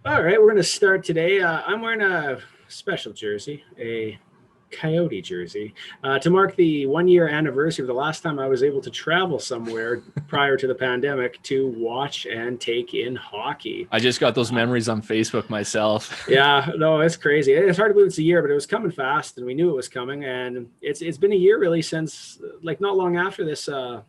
All right, we're going to start today. I'm wearing a special jersey, a Coyote jersey, to mark the 1 year anniversary of the last time I was able to travel somewhere prior to the pandemic to watch and take in hockey. I just got those memories on Facebook myself. Yeah, no, it's crazy. It's hard to believe it's a year, but it was coming fast, and we knew it was coming. And it's been a year really since, like, not long after this, the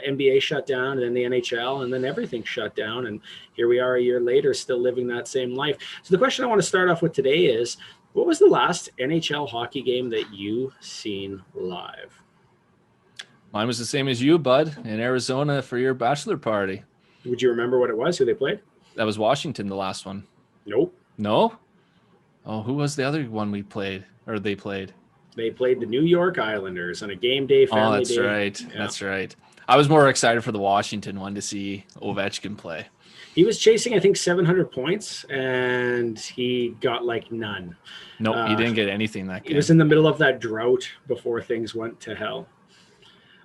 NBA shut down, and then the NHL, and then everything shut down. And here we are a year later, still living that same life. So the question I want to start off with today is, what was the last NHL hockey game that you seen live? Mine was the same as you, bud, in Arizona for your bachelor party. Would you remember what it was, who they played? That was Washington, the last one. Nope. No? Oh, who was the other one we played, or they played? They played the New York Islanders on a game day, family that's day. right. Yeah. That's right. I was more excited for the Washington one to see Ovechkin play. He was chasing, I think, 700 points, and he got like none. Nope, he didn't get anything that game. He was in the middle of that drought before things went to hell.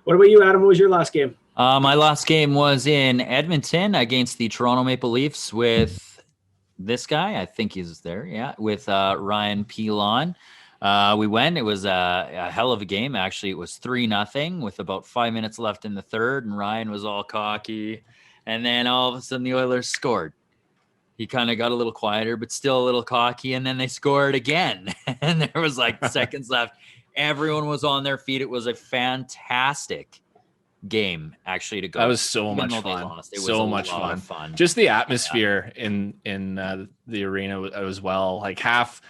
What about you, Adam? What was your last game? My last game was in Edmonton against the Toronto Maple Leafs with this guy. I think he's there, yeah, with Ryan Pilon. We went. It was a hell of a game, actually. It was 3-0 with about 5 minutes left in the third, and Ryan was all cocky. And then all of a sudden the Oilers scored. He kind of got a little quieter, but still a little cocky. And then they scored again. And there was like seconds left. Everyone was on their feet. It was a fantastic game, actually, to go. That was so much fun. So much fun. Just the atmosphere in the arena as well. Like half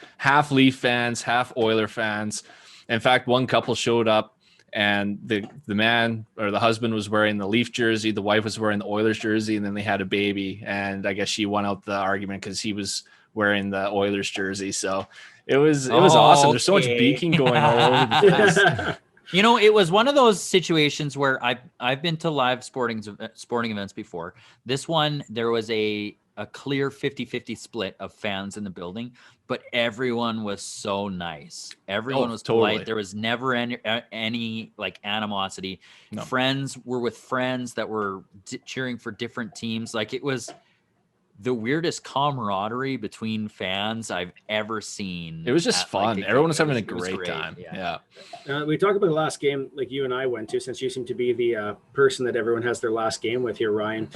Leaf fans, half Oiler fans. In fact, one couple showed up, and the man or the husband was wearing the Leaf jersey, the wife was wearing the Oilers jersey, and then they had a baby. And I guess she won out the argument because he was wearing the Oilers jersey. So it was awesome. There's so much beaking going all over the place. You know, it was one of those situations where I've been to live sporting events before. This one, there was a clear 50-50 split of fans in the building, but everyone was so nice. Everyone was polite. Totally. There was never any like animosity. No. Friends were with friends that were cheering for different teams. Like, it was the weirdest camaraderie between fans I've ever seen. It was just fun. Like, Everyone was having a great time. Yeah. We talked about the last game, like you and I went to, since you seem to be the person that everyone has their last game with here, Ryan.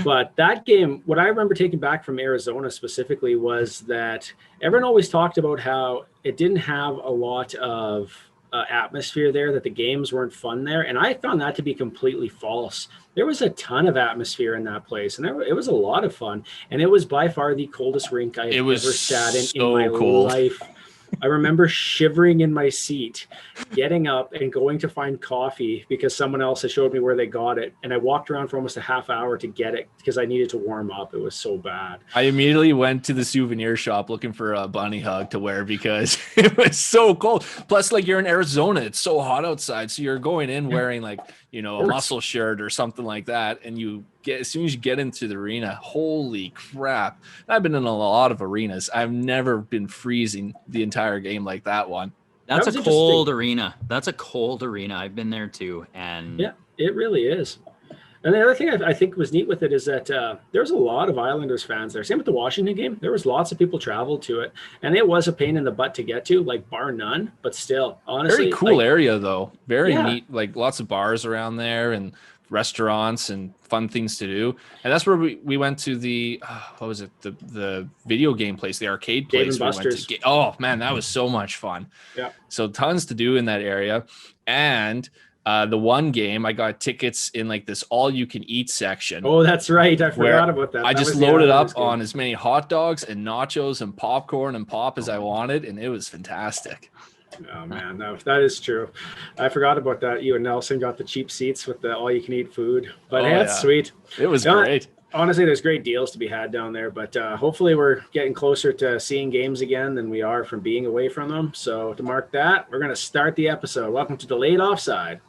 But that game, what I remember taking back from Arizona specifically was that everyone always talked about how it didn't have a lot of atmosphere there, that the games weren't fun there. And I found that to be completely false. There was a ton of atmosphere in that place, and it was a lot of fun. And it was by far the coldest rink I have ever sat in my life. I remember shivering in my seat, getting up and going to find coffee because someone else had showed me where they got it. And I walked around for almost a half hour to get it because I needed to warm up. It was so bad. I immediately went to the souvenir shop looking for a bunny hug to wear because it was so cold. Plus, like, you're in Arizona, it's so hot outside. So you're going in wearing like, a muscle shirt or something like that. And as soon as you get into the arena, holy crap. I've been in a lot of arenas. I've never been freezing the entire game like that one. That's a cold arena. I've been there too. And yeah, it really is. And the other thing I think was neat with it is that there's a lot of Islanders fans there. Same with the Washington game. There was lots of people traveled to it. And it was a pain in the butt to get to, like, bar none. But still, honestly. Very cool area, though. Very neat. Like, lots of bars around there and restaurants and fun things to do. And that's where we went to the what was it, the video game place, the arcade place. Oh man, that was so much fun. Yeah, so tons to do in that area. And the one game I got tickets in like this all you can eat section. Oh, that's right, I forgot about that. I just loaded up on as many hot dogs and nachos and popcorn and pop as I wanted, and it was fantastic. Oh man, no, that is true. I forgot about that. You and Nelson got the cheap seats with the all-you-can-eat food, but that's sweet. It was great. Honestly, there's great deals to be had down there, but hopefully we're getting closer to seeing games again than we are from being away from them. So to mark that, we're going to start the episode. Welcome to Delayed Offside.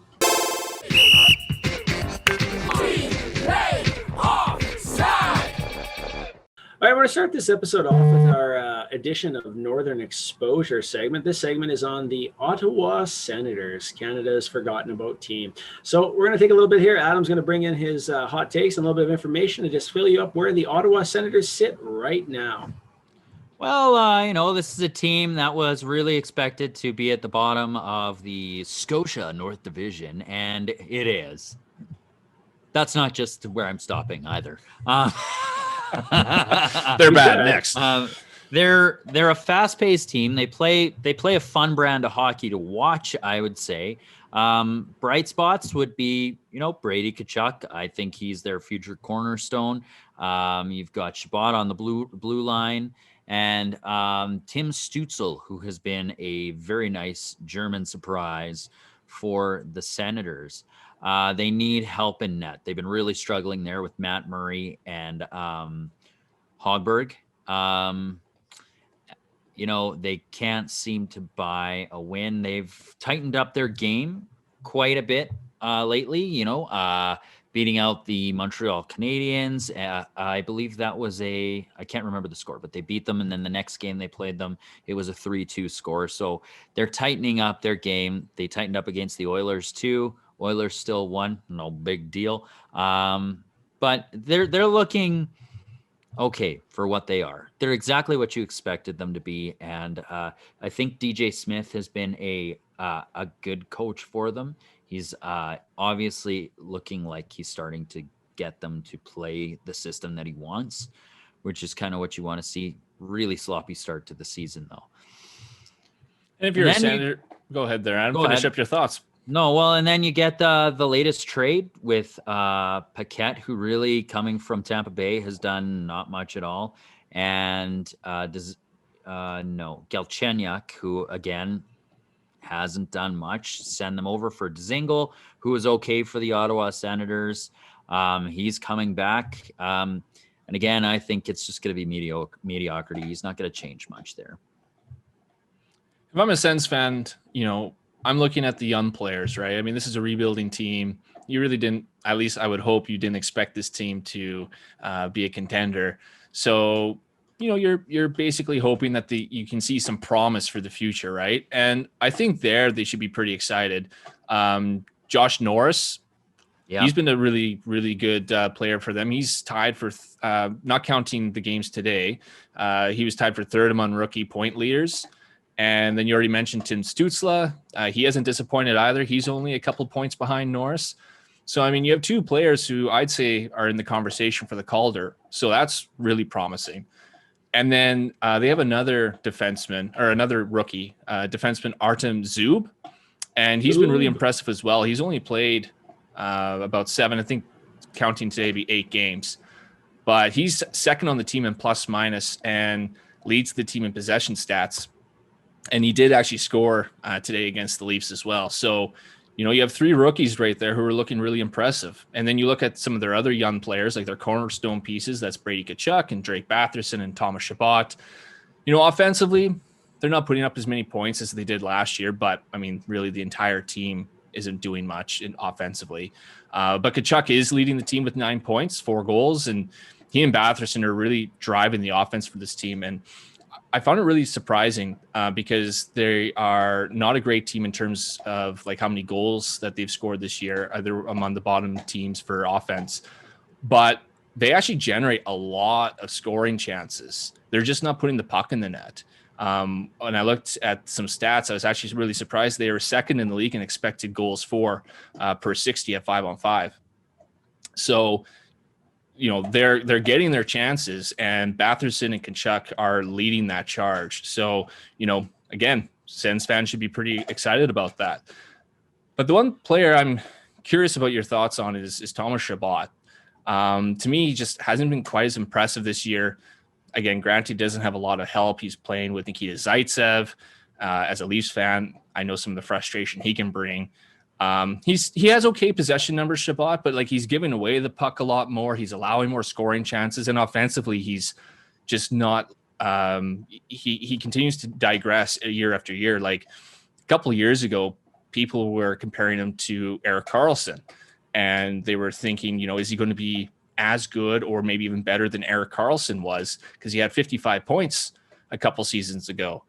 All right, we're going to start this episode off with our edition of Northern Exposure segment. This segment is on the Ottawa Senators, Canada's forgotten about team. So we're going to take a little bit here. Adam's going to bring in his hot takes and a little bit of information to just fill you up where the Ottawa Senators sit right now. Well, this is a team that was really expected to be at the bottom of the Scotia North Division, and it is. That's not just where I'm stopping either. They're bad. Next. They're a fast-paced team. They play a fun brand of hockey to watch, I would say. Bright spots would be, Brady Tkachuk. I think he's their future cornerstone. You've got Chabot on the blue line, and Tim Stützle, who has been a very nice German surprise for the Senators. They need help in net. They've been really struggling there with Matt Murray and Hogberg. They can't seem to buy a win. They've tightened up their game quite a bit lately, beating out the Montreal Canadiens. I believe that was I can't remember the score, but they beat them. And then the next game they played them, it was a 3-2 score. So they're tightening up their game. They tightened up against the Oilers too. Oilers still won. No big deal. But they're looking okay for what they are. They're exactly what you expected them to be. And I think DJ Smith has been a good coach for them. He's obviously looking like he's starting to get them to play the system that he wants, which is kind of what you want to see. Really sloppy start to the season, though. And if you're a Senator, go ahead there, Adam. Finish up your thoughts. No, well, and then you get the latest trade with Paquette, who really, coming from Tampa Bay, has done not much at all. And Galchenyuk, who, again, hasn't done much. Send them over for Dzingel, who is okay for the Ottawa Senators. He's coming back. And again, I think it's just going to be mediocrity. He's not going to change much there. If I'm a Sens fan, I'm looking at the young players, right? I mean, this is a rebuilding team. You really didn't, at least I would hope you didn't expect this team to be a contender. So, you're basically hoping that you can see some promise for the future, right? And I think they should be pretty excited. Josh Norris, he's been a really, really good player for them. He's tied for, not counting the games today, he was tied for third among rookie point leaders. And then you already mentioned Tim Stützle. He hasn't disappointed either. He's only a couple points behind Norris. So, I mean, you have two players who I'd say are in the conversation for the Calder. So that's really promising. And then they have another defenseman, or another rookie defenseman, Artem Zub. And he's been really impressive as well. He's only played about 7, I think, counting today, be 8 games. But he's second on the team in plus minus and leads the team in possession stats. And he did actually score today against the Leafs as well. So, you have 3 rookies right there who are looking really impressive. And then you look at some of their other young players, like their cornerstone pieces. That's Brady Tkachuk and Drake Batherson and Thomas Chabot. Offensively, they're not putting up as many points as they did last year. But, I mean, really the entire team isn't doing much offensively. But Tkachuk is leading the team with 9 points, 4 goals. And he and Batherson are really driving the offense for this team. And I found it really surprising because they are not a great team in terms of like how many goals that they've scored this year. They're among the bottom teams for offense, but they actually generate a lot of scoring chances. They're just not putting the puck in the net. When I looked at some stats, I was actually really surprised. They were second in the league in expected goals for per 60 at 5-on-5. So, they're getting their chances, and Batherson and Tkachuk are leading that charge. So, again, Sens fans should be pretty excited about that. But the one player I'm curious about your thoughts on is Thomas Chabot. To me, he just hasn't been quite as impressive this year. Again, granted, he doesn't have a lot of help. He's playing with Nikita Zaitsev. As a Leafs fan, I know some of the frustration he can bring. He has okay possession numbers, Chabot, but like he's giving away the puck a lot more. He's allowing more scoring chances, and offensively, he's just not. He continues to digress year after year. Like a couple of years ago, people were comparing him to Erik Karlsson, and they were thinking, is he going to be as good or maybe even better than Erik Karlsson was, because he had 55 points a couple seasons ago.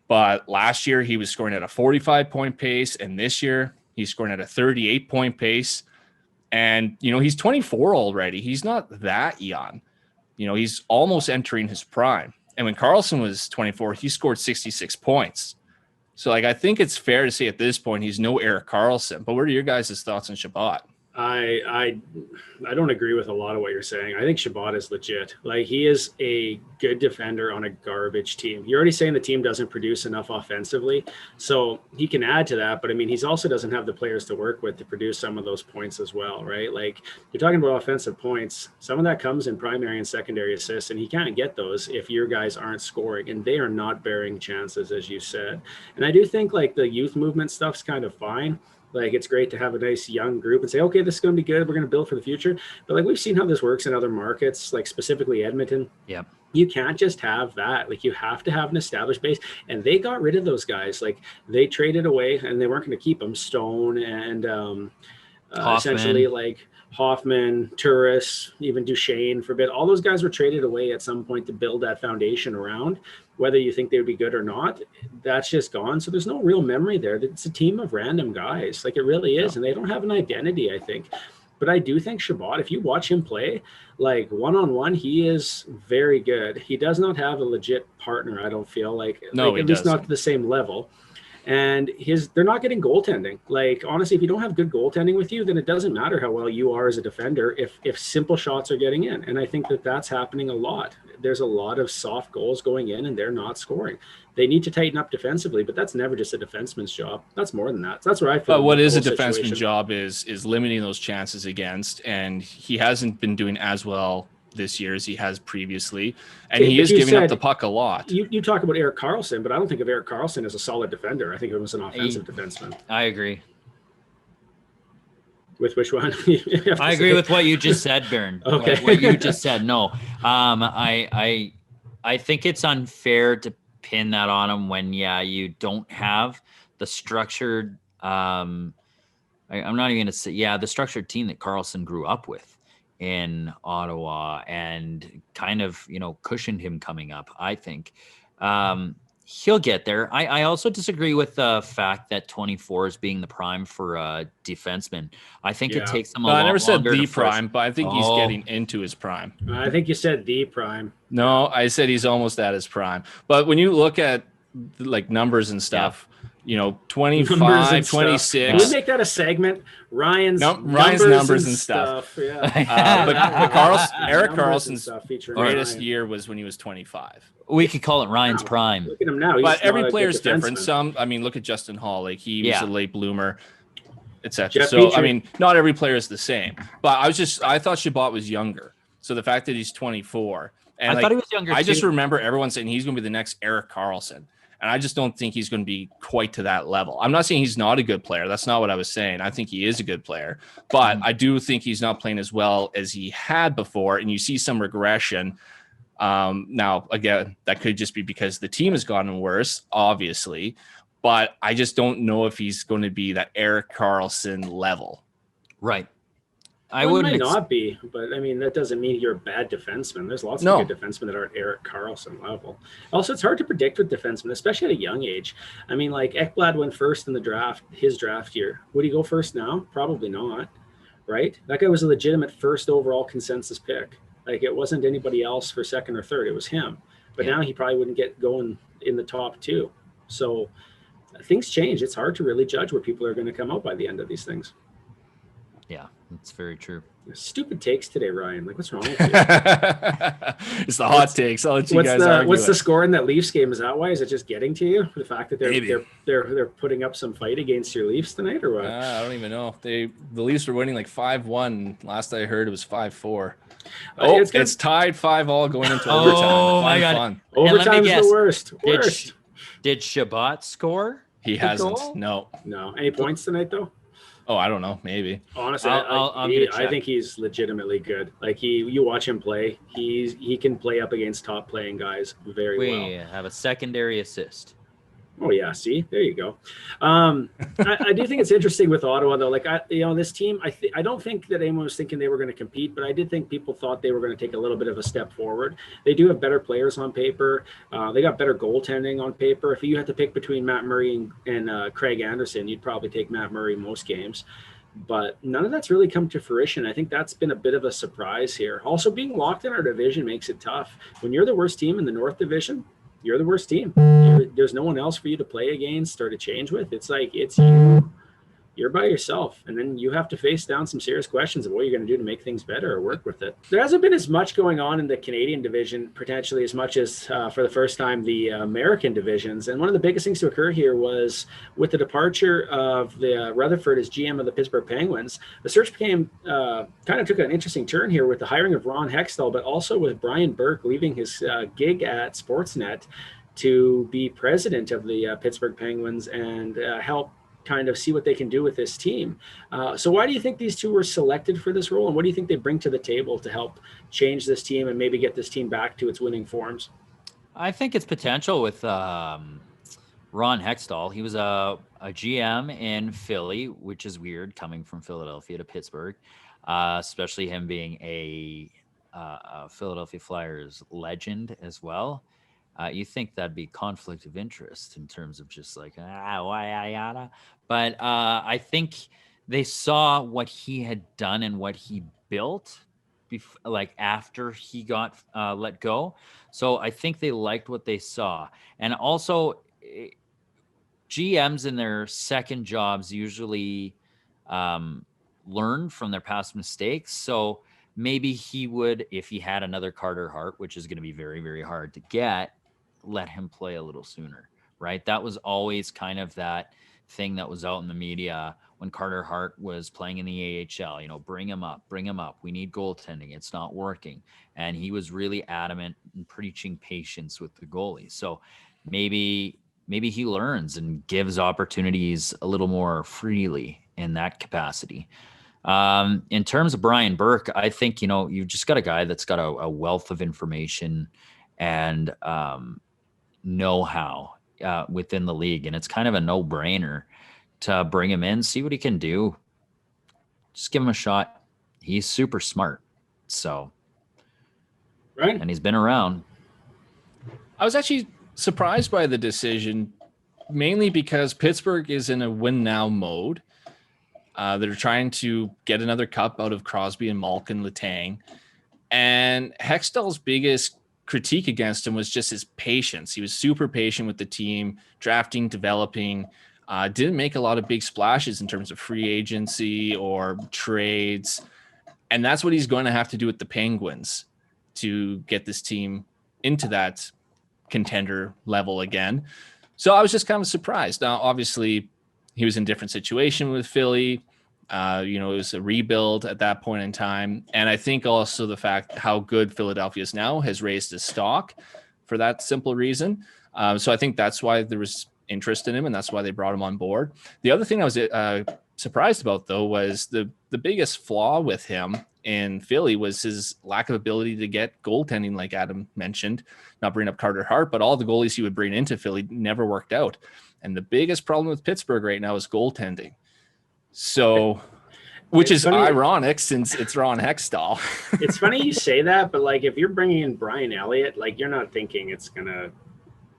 But last year he was scoring at a 45-point pace, and this year he's scoring at a 38-point pace. And, he's 24 already. He's not that young. He's almost entering his prime. And when Karlsson was 24, he scored 66 points. So, I think it's fair to say at this point he's no Erik Karlsson. But what are your guys' thoughts on Chabot? I don't agree with a lot of what you're saying. I think Chabot is legit. He is a good defender on a garbage team. You're already saying the team doesn't produce enough offensively, so he can add to that. But I mean, he also doesn't have the players to work with to produce some of those points as well, right? You're talking about offensive points. Some of that comes in primary and secondary assists, and he can't get those if your guys aren't scoring, and they are not bearing chances, as you said. And I do think the youth movement stuff's kind of fine. It's great to have a nice young group and say, okay, this is going to be good. We're going to build for the future. But we've seen how this works in other markets, specifically Edmonton. Yeah. You can't just have that. You have to have an established base. And they got rid of those guys. They traded away, and they weren't going to keep them. Stone and essentially Hoffman, Turris, even Duchesne for a bit. All those guys were traded away at some point to build that foundation around. Whether you think they would be good or not, that's just gone. So there's no real memory there. It's a team of random guys. It really is. And they don't have an identity, I think. But I do think Chabot, if you watch him play, one-on-one, he is very good. He does not have a legit partner, I don't feel No, at least not to the same level. And they're not getting goaltending. Honestly, if you don't have good goaltending with you, then it doesn't matter how well you are as a defender if simple shots are getting in. And I think that's happening a lot. There's a lot of soft goals going in, and they're not scoring. They need to tighten up defensively, but that's never just a defenseman's job. That's more than that. So that's where I feel. But what is a defenseman's job is limiting those chances against, and he hasn't been doing as well this year as he has previously, and he is giving up the puck a lot. You talk about Erik Karlsson, but I don't think of Erik Karlsson as a solid defender. I think of him as an offensive defenseman. I agree. With which one? I agree with what you just said, Bern. Okay. What you just said. No, I think it's unfair to pin that on him when you don't have the structured. I'm not even going to say the structured team that Karlsson grew up with in Ottawa, and kind of, cushioned him coming up. I think he'll get there. I also disagree with the fact that 24 is being the prime for a defenseman. I think it takes him a lot longer. I never said the prime, but I think he's getting into his prime. I think you said the prime. No, I said he's almost at his prime. But when you look at numbers and stuff, 25, 26. Can we make that a segment? Ryan's numbers and stuff. Yeah. But Erik Karlsson's greatest year was when he was 25. We could call it Ryan's prime. Look at him now. But every player's different. Look at Justin Hall. He was a late bloomer, etc. So, Petrie. Not every player is the same. But I thought Chabot was younger. So the fact that he's 24. And I thought he was younger, I just remember everyone saying he's going to be the next Erik Karlsson. And I just don't think he's going to be quite to that level. I'm not saying he's not a good player. That's not what I was saying. I think he is a good player. But I do think he's not playing as well as he had before. And you see some regression. Now, again, that could just be because the team has gotten worse, obviously. But I just don't know if he's going to be that Erik Karlsson level. Right. It might not be, but that doesn't mean you're a bad defenseman. There's lots of good defensemen that aren't Erik Karlsson level. Also, it's hard to predict with defensemen, especially at a young age. Ekblad went first in the draft, his draft year. Would he go first now? Probably not, right? That guy was a legitimate first overall consensus pick. It wasn't anybody else for second or third. It was him. But now he probably wouldn't get going in the top two. So things change. It's hard to really judge where people are going to come out by the end of these things. Yeah, that's very true. Stupid takes today, Ryan. What's wrong with you? It's the hot takes. I'll let you guys argue. What's the score in that Leafs game? Is that why? Is it just getting to you? The fact that they're putting up some fight against your Leafs tonight, or what? I don't even know. The Leafs were winning 5-1. Last I heard, it was 5-4. It's tied 5-5 going into overtime. Oh my God! Overtime is the worst. Did Chabot score? He hasn't. No. Any points tonight though? Oh, I don't know. Maybe. Honestly, I think he's legitimately good. You watch him play, he can play up against top playing guys very well. We have a secondary assist. Oh yeah, see, there you go. I do think it's interesting with Ottawa though. Like this team, I don't think that anyone was thinking they were going to compete, but I did think people thought they were going to take a little bit of a step forward. They do have better players on paper. They got better goaltending on paper. If you had to pick between Matt Murray and Craig Anderson, you'd probably take Matt Murray most games. But none of that's really come to fruition. I think that's been a bit of a surprise here. Also, being locked in our division makes it tough. When you're the worst team in the North Division, you're the worst team. There's no one else for you to play against or to change with. It's like it's you. You're by yourself, and then you have to face down some serious questions of what you're going to do to make things better or work with it. There hasn't been as much going on in the Canadian division, potentially as much as for the first time the American divisions. And one of the biggest things to occur here was with the departure of the Rutherford as GM of the Pittsburgh Penguins. The search became kind of took an interesting turn here with the hiring of Ron Hextall, but also with Brian Burke leaving his gig at Sportsnet to be president of the Pittsburgh Penguins and help kind of see what they can do with this team. So why do you think these two were selected for this role, and what do you think they bring to the table to help change this team and maybe get this team back to its winning forms? I think it's potential with Ron Hextall. He was a GM in Philly, which is weird coming from Philadelphia to Pittsburgh, especially him being a Philadelphia Flyers legend as well. You think that'd be conflict of interest in terms of just like, why. But I think they saw what he had done and what he built like after he got let go. So I think they liked what they saw. And also GMs in their second jobs usually learn from their past mistakes. So maybe he would, if he had another Carter Hart, which is going to be very, very hard to get, let him play a little sooner, right? That was always kind of that thing that was out in the media when Carter Hart was playing in the AHL, bring him up. We need goaltending. It's not working. And he was really adamant and preaching patience with the goalie. So maybe he learns and gives opportunities a little more freely in that capacity. In terms of Brian Burke, I think, you've just got a guy that's got a wealth of information and know-how within the league, and it's kind of a no-brainer to bring him in, see what he can do. Just give him a shot. He's super smart. So, right, and he's been around. I was actually surprised by the decision, mainly because Pittsburgh is in a win-now mode. They're trying to get another cup out of Crosby and Malkin Letang, and Hextall's biggest critique against him was just his patience. He was super patient with the team, drafting, developing, didn't make a lot of big splashes in terms of free agency or trades. And that's what he's going to have to do with the Penguins to get this team into that contender level again. So I was just kind of surprised. Now, obviously, he was in a different situation with Philly. It was a rebuild at that point in time. And I think also the fact how good Philadelphia is now has raised his stock for that simple reason. So I think that's why there was interest in him, and that's why they brought him on board. The other thing I was surprised about, though, was the biggest flaw with him in Philly was his lack of ability to get goaltending, like Adam mentioned, not bring up Carter Hart, but all the goalies he would bring into Philly never worked out. And the biggest problem with Pittsburgh right now is goaltending. So, which is ironic since it's Ron Hextall. It's funny you say that, but like if you're bringing in Brian Elliott, like you're not thinking it's going to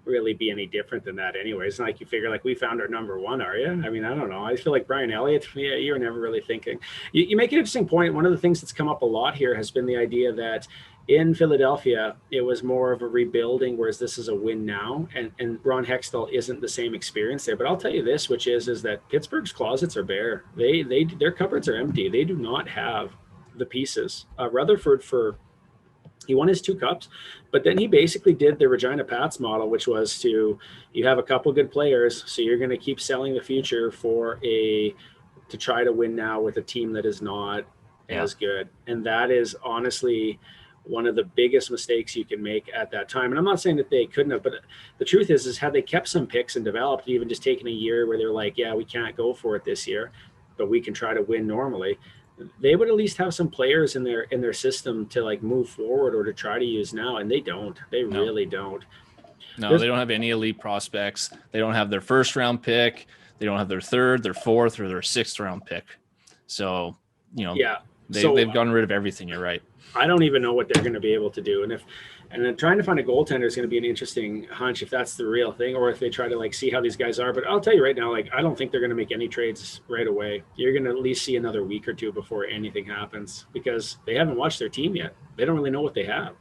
really be any different than that anyway. It's not like you figure like we found our number one, are you? I mean, I don't know. I feel like Brian Elliott, yeah, you're never really thinking. You make an interesting point. One of the things that's come up a lot here has been the idea that in Philadelphia, it was more of a rebuilding, whereas this is a win now. And Ron Hextall isn't the same experience there. But I'll tell you this, which is that Pittsburgh's closets are bare. Their cupboards are empty. They do not have the pieces. Rutherford, he won his 2 cups, but then he basically did the Regina Pats model, which was you have a couple good players, so you're going to keep selling the future to try to win now with a team that is not as good. And that is honestly one of the biggest mistakes you can make at that time. And I'm not saying that they couldn't have, but the truth is had they kept some picks and developed, even just taken a year where they're like, yeah, we can't go for it this year, but we can try to win normally, they would at least have some players in their system to like move forward or to try to use now. And they don't, really don't. No, they don't have any elite prospects. They don't have their first round pick. They don't have their third, their fourth, or their sixth round pick. So, they've gotten rid of everything. You're right. I don't even know what they're going to be able to do. And then trying to find a goaltender is going to be an interesting hunch if that's the real thing, or if they try to like see how these guys are. But I'll tell you right now, like, I don't think they're going to make any trades right away. You're going to at least see another week or two before anything happens, because they haven't watched their team yet. They don't really know what they have.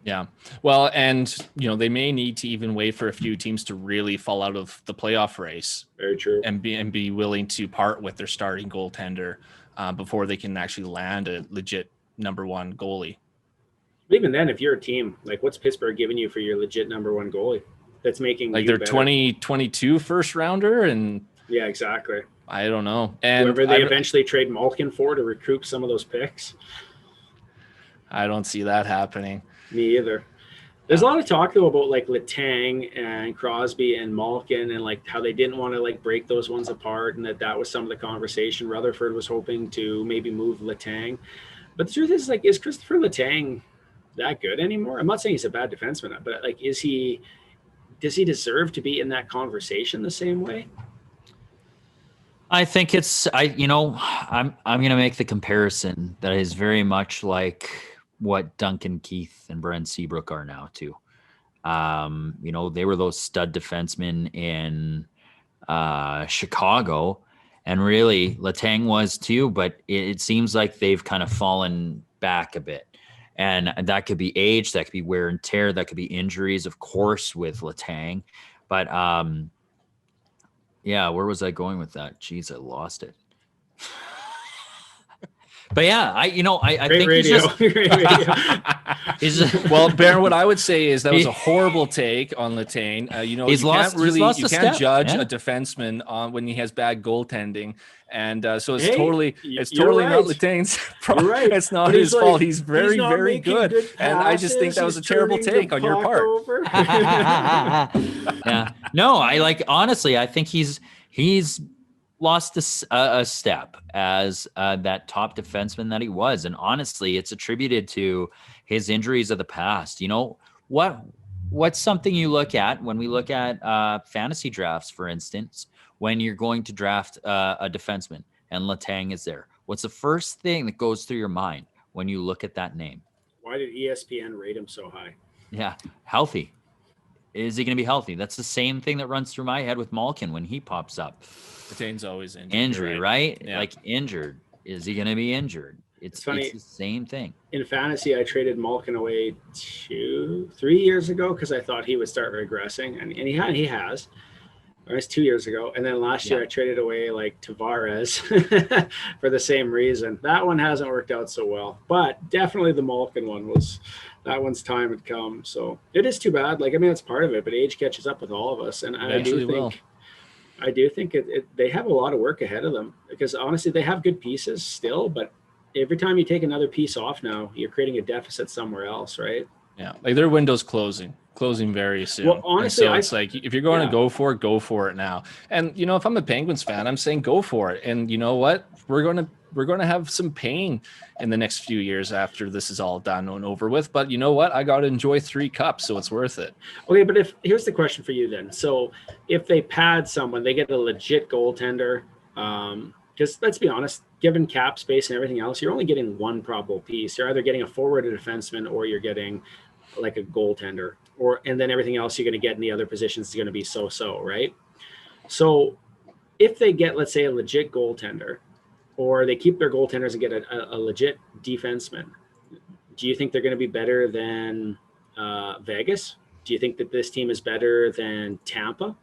Yeah. Well, and they may need to even wait for a few teams to really fall out of the playoff race. Very true. And be willing to part with their starting goaltender before they can actually land a legit number one goalie. Even then, if you're a team, like, what's Pittsburgh giving you for your legit number one goalie that's making like their 2022 first rounder? And yeah, exactly. I don't know. And whoever they eventually trade Malkin for to recoup some of those picks. I don't see that happening. Me either. There's a lot of talk though about like Letang and Crosby and Malkin, and like how they didn't want to like break those ones apart, and that was some of the conversation. Rutherford was hoping to maybe move Letang, but the truth is, like, is Christopher Letang that good anymore? I'm not saying he's a bad defenseman, but like, does he deserve to be in that conversation the same way? I think I'm going to make the comparison that is very much like what Duncan Keith and Brent Seabrook are now too. They were those stud defensemen in Chicago, and really Letang was too, but it seems like they've kind of fallen back a bit. And that could be age, that could be wear and tear, that could be injuries, of course, with Letang. But where was I going with that? Jeez, I lost it. But yeah, I think radio. He's just, well, Baron, what I would say is that was a horrible take on Letang. You can't judge a defenseman on when he has bad goaltending, and so it's totally right. Not Letang's problem. Right. It's not his fault. He's very, very good, and I just think that was a terrible take on your part. Yeah, no, honestly, I think he's lost a step as that top defenseman that he was. And honestly, it's attributed to his injuries of the past. What's something you look at when we look at fantasy drafts, for instance, when you're going to draft a defenseman and Letang is there? What's the first thing that goes through your mind when you look at that name? Why did ESPN rate him so high? Yeah, healthy. Is he going to be healthy? That's the same thing that runs through my head with Malkin when he pops up. Letang's always injured. Injury, right? Yeah. Like injured. Is he going to be injured? It's funny. It's the same thing. In fantasy, I traded Malkin away 2-3 years ago because I thought he would start regressing, and he has. Or it was 2 years ago, and then last year I traded away like Tavares for the same reason. That one hasn't worked out so well, but definitely the Malkin one was. That one's time had come. So it is too bad. Like, I mean, it's part of it, but age catches up with all of us, and I do think they have a lot of work ahead of them, because honestly, they have good pieces still, but every time you take another piece off now, you're creating a deficit somewhere else, right? Yeah, like their window's closing very soon. Well, honestly, it's like, if you're going to go for it now. And if I'm a Penguins fan, I'm saying go for it. And you know what? We're going to have some pain in the next few years after this is all done and over with. But you know what? I got to enjoy 3 cups, so it's worth it. Okay, but here's the question for you then. So if they pad someone, they get a legit goaltender. Because let's be honest, given cap space and everything else, you're only getting one probable piece. You're either getting a forward, a defenseman, or you're getting like a goaltender, and then everything else you're going to get in the other positions is going to be so-so, right? So if they get, let's say, a legit goaltender, or they keep their goaltenders and get a legit defenseman, do you think they're going to be better than Vegas? Do you think that this team is better than Tampa?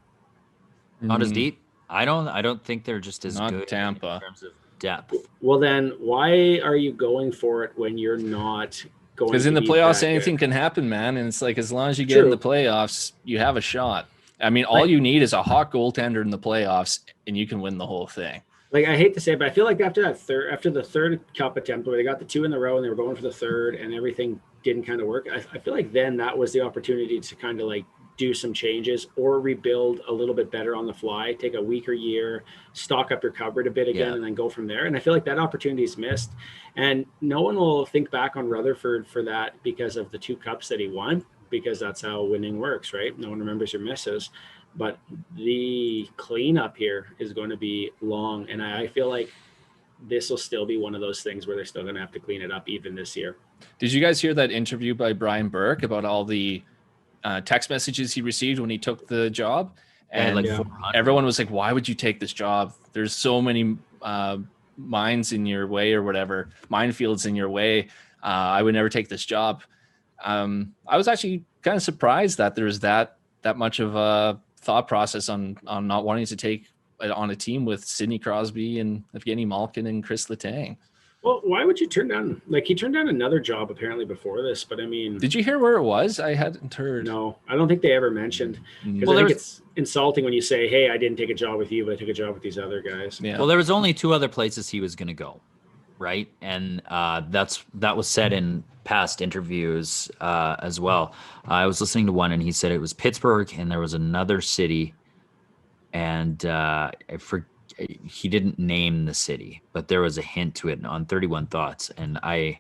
Not as deep. I don't think they're just as good Tampa in terms of depth. Well, then why are you going for it when you're not going? Because in the playoffs, anything can happen, man. And it's like, as long as you get in the playoffs, you have a shot. I mean, all you need is a hot goaltender in the playoffs, and you can win the whole thing. Like, I hate to say it, but I feel like after the third cup attempt where they got the 2 in a row and they were going for the third and everything didn't kind of work, I feel like then that was the opportunity to kind of like do some changes or rebuild a little bit better on the fly, take a weaker year, stock up your cupboard a bit again, and then go from there. And I feel like that opportunity is missed. And no one will think back on Rutherford for that because of the 2 cups that he won. because that's how winning works, right? No one remembers your misses. But the cleanup here is going to be long. And I feel like this will still be one of those things where they're still going to have to clean it up even this year. Did you guys hear that interview by Brian Burke about all the text messages he received when he took the job? And everyone was like, why would you take this job? There's so many mines in your way or whatever, minefields in your way. I would never take this job. I was actually kind of surprised that there was that much of a thought process on not wanting to take on a team with Sidney Crosby and Evgeny Malkin and Chris Letang. Well, why would you turn down? Like, he turned down another job apparently before this, but I mean, did you hear where it was? I hadn't heard. No, I don't think they ever mentioned. Because I think it's insulting when you say, "Hey, I didn't take a job with you, but I took a job with these other guys." Yeah. Well, there was only 2 other places he was going to go, right? And that was said in past interviews as well. I was listening to one, and he said it was Pittsburgh, and there was another city, and he didn't name the city, but there was a hint to it on 31 Thoughts. And I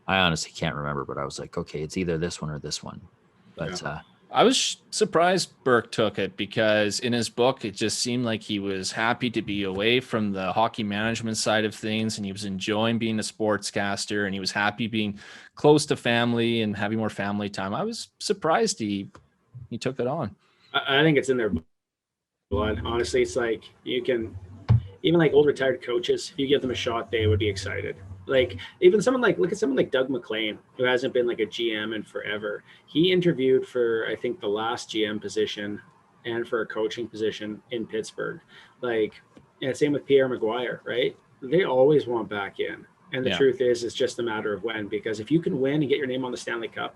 honestly can't remember, but I was like, okay, it's either this one or this one. But I was surprised Burke took it, because in his book, it just seemed like he was happy to be away from the hockey management side of things. And he was enjoying being a sportscaster, and he was happy being close to family and having more family time. I was surprised he took it on. I think it's in their blood. Honestly, it's like you can, even like old retired coaches, if you give them a shot, they would be excited. Like even someone like, look at someone like Doug McLean, who hasn't been like a GM in forever. He interviewed for, I think, the last GM position and for a coaching position in Pittsburgh. Like, and same with Pierre Maguire, right? They always want back in. And the truth is, it's just a matter of when, because if you can win and get your name on the Stanley Cup,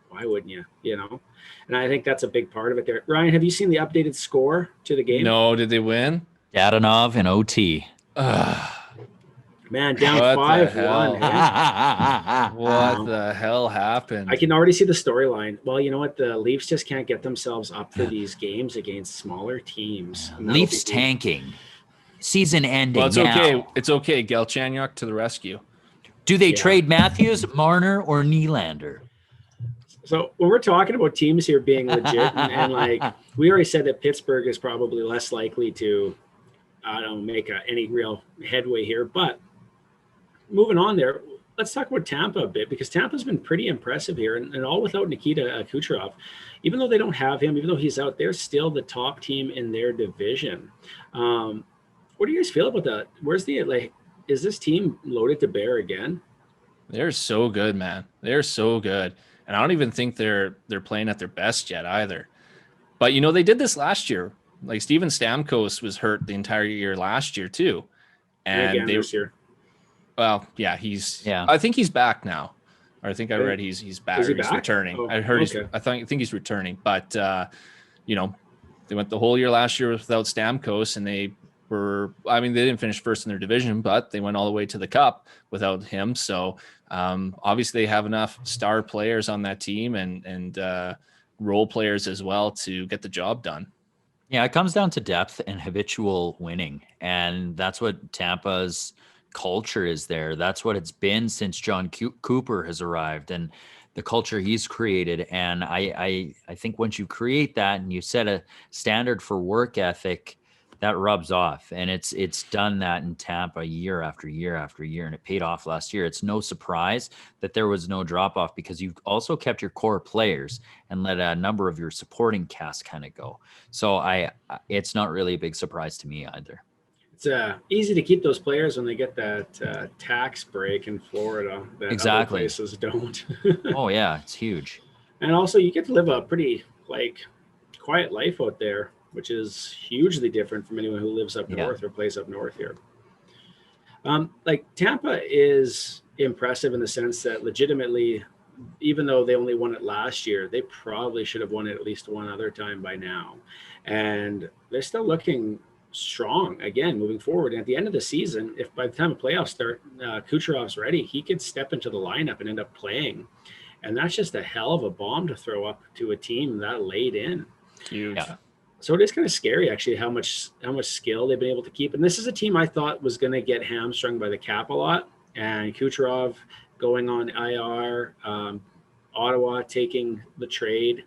why wouldn't you? You know? And I think that's a big part of it there. Ryan, have you seen the updated score to the game? No, did they win? Dadonov in OT. Man, down 5-1. What the hell happened? I can already see the storyline. Well, you know what? The Leafs just can't get themselves up for these games against smaller teams. Leafs tanking. Season ending. Well, it's okay. It's okay. Galchenyuk to the rescue. Do they trade Matthews, Marner, or Nylander? So when we're talking about teams here being legit, and like we already said that Pittsburgh is probably less likely to, make any real headway here. But moving on there, let's talk about Tampa a bit, because Tampa's been pretty impressive here, and all without Nikita Kucherov. Even though they don't have him, even though he's out, they're still the top team in their division. What do you guys feel about that? Is this team loaded to bear again? They're so good, man. They're so good. And I don't even think they're playing at their best yet either. But, they did this last year. Like, Steven Stamkos was hurt the entire year last year, too. And this year. Well, yeah, I think he's back now. Or I think I read he's back. He's back? Returning. Oh, I heard okay. I think he's returning. But, they went the whole year last year without Stamkos, and they didn't finish first in their division, but they went all the way to the Cup without him. So obviously they have enough star players on that team and role players as well to get the job done. Yeah, it comes down to depth and habitual winning. And that's what Tampa's culture is there. That's what it's been since John Cooper has arrived and the culture he's created. And I think once you create that and you set a standard for work ethic, that rubs off. And it's done that in Tampa year after year after year, and it paid off last year. It's no surprise that there was no drop off, because you've also kept your core players and let a number of your supporting cast kind of go. So it's not really a big surprise to me either. It's easy to keep those players when they get that tax break in Florida that exactly. Other places don't. Oh yeah, it's huge. And also you get to live a pretty quiet life out there, which is hugely different from anyone who lives up north or plays up north here. Tampa is impressive in the sense that legitimately, even though they only won it last year, they probably should have won it at least one other time by now. And they're still looking strong again moving forward. And at the end of the season, if by the time the playoffs start, Kucherov's ready, he could step into the lineup and end up playing. And that's just a hell of a bomb to throw up to a team that late in. Huge. Yeah. So it is kind of scary, actually, how much skill they've been able to keep. And this is a team I thought was going to get hamstrung by the cap a lot. And Kucherov going on IR, Ottawa taking the trade.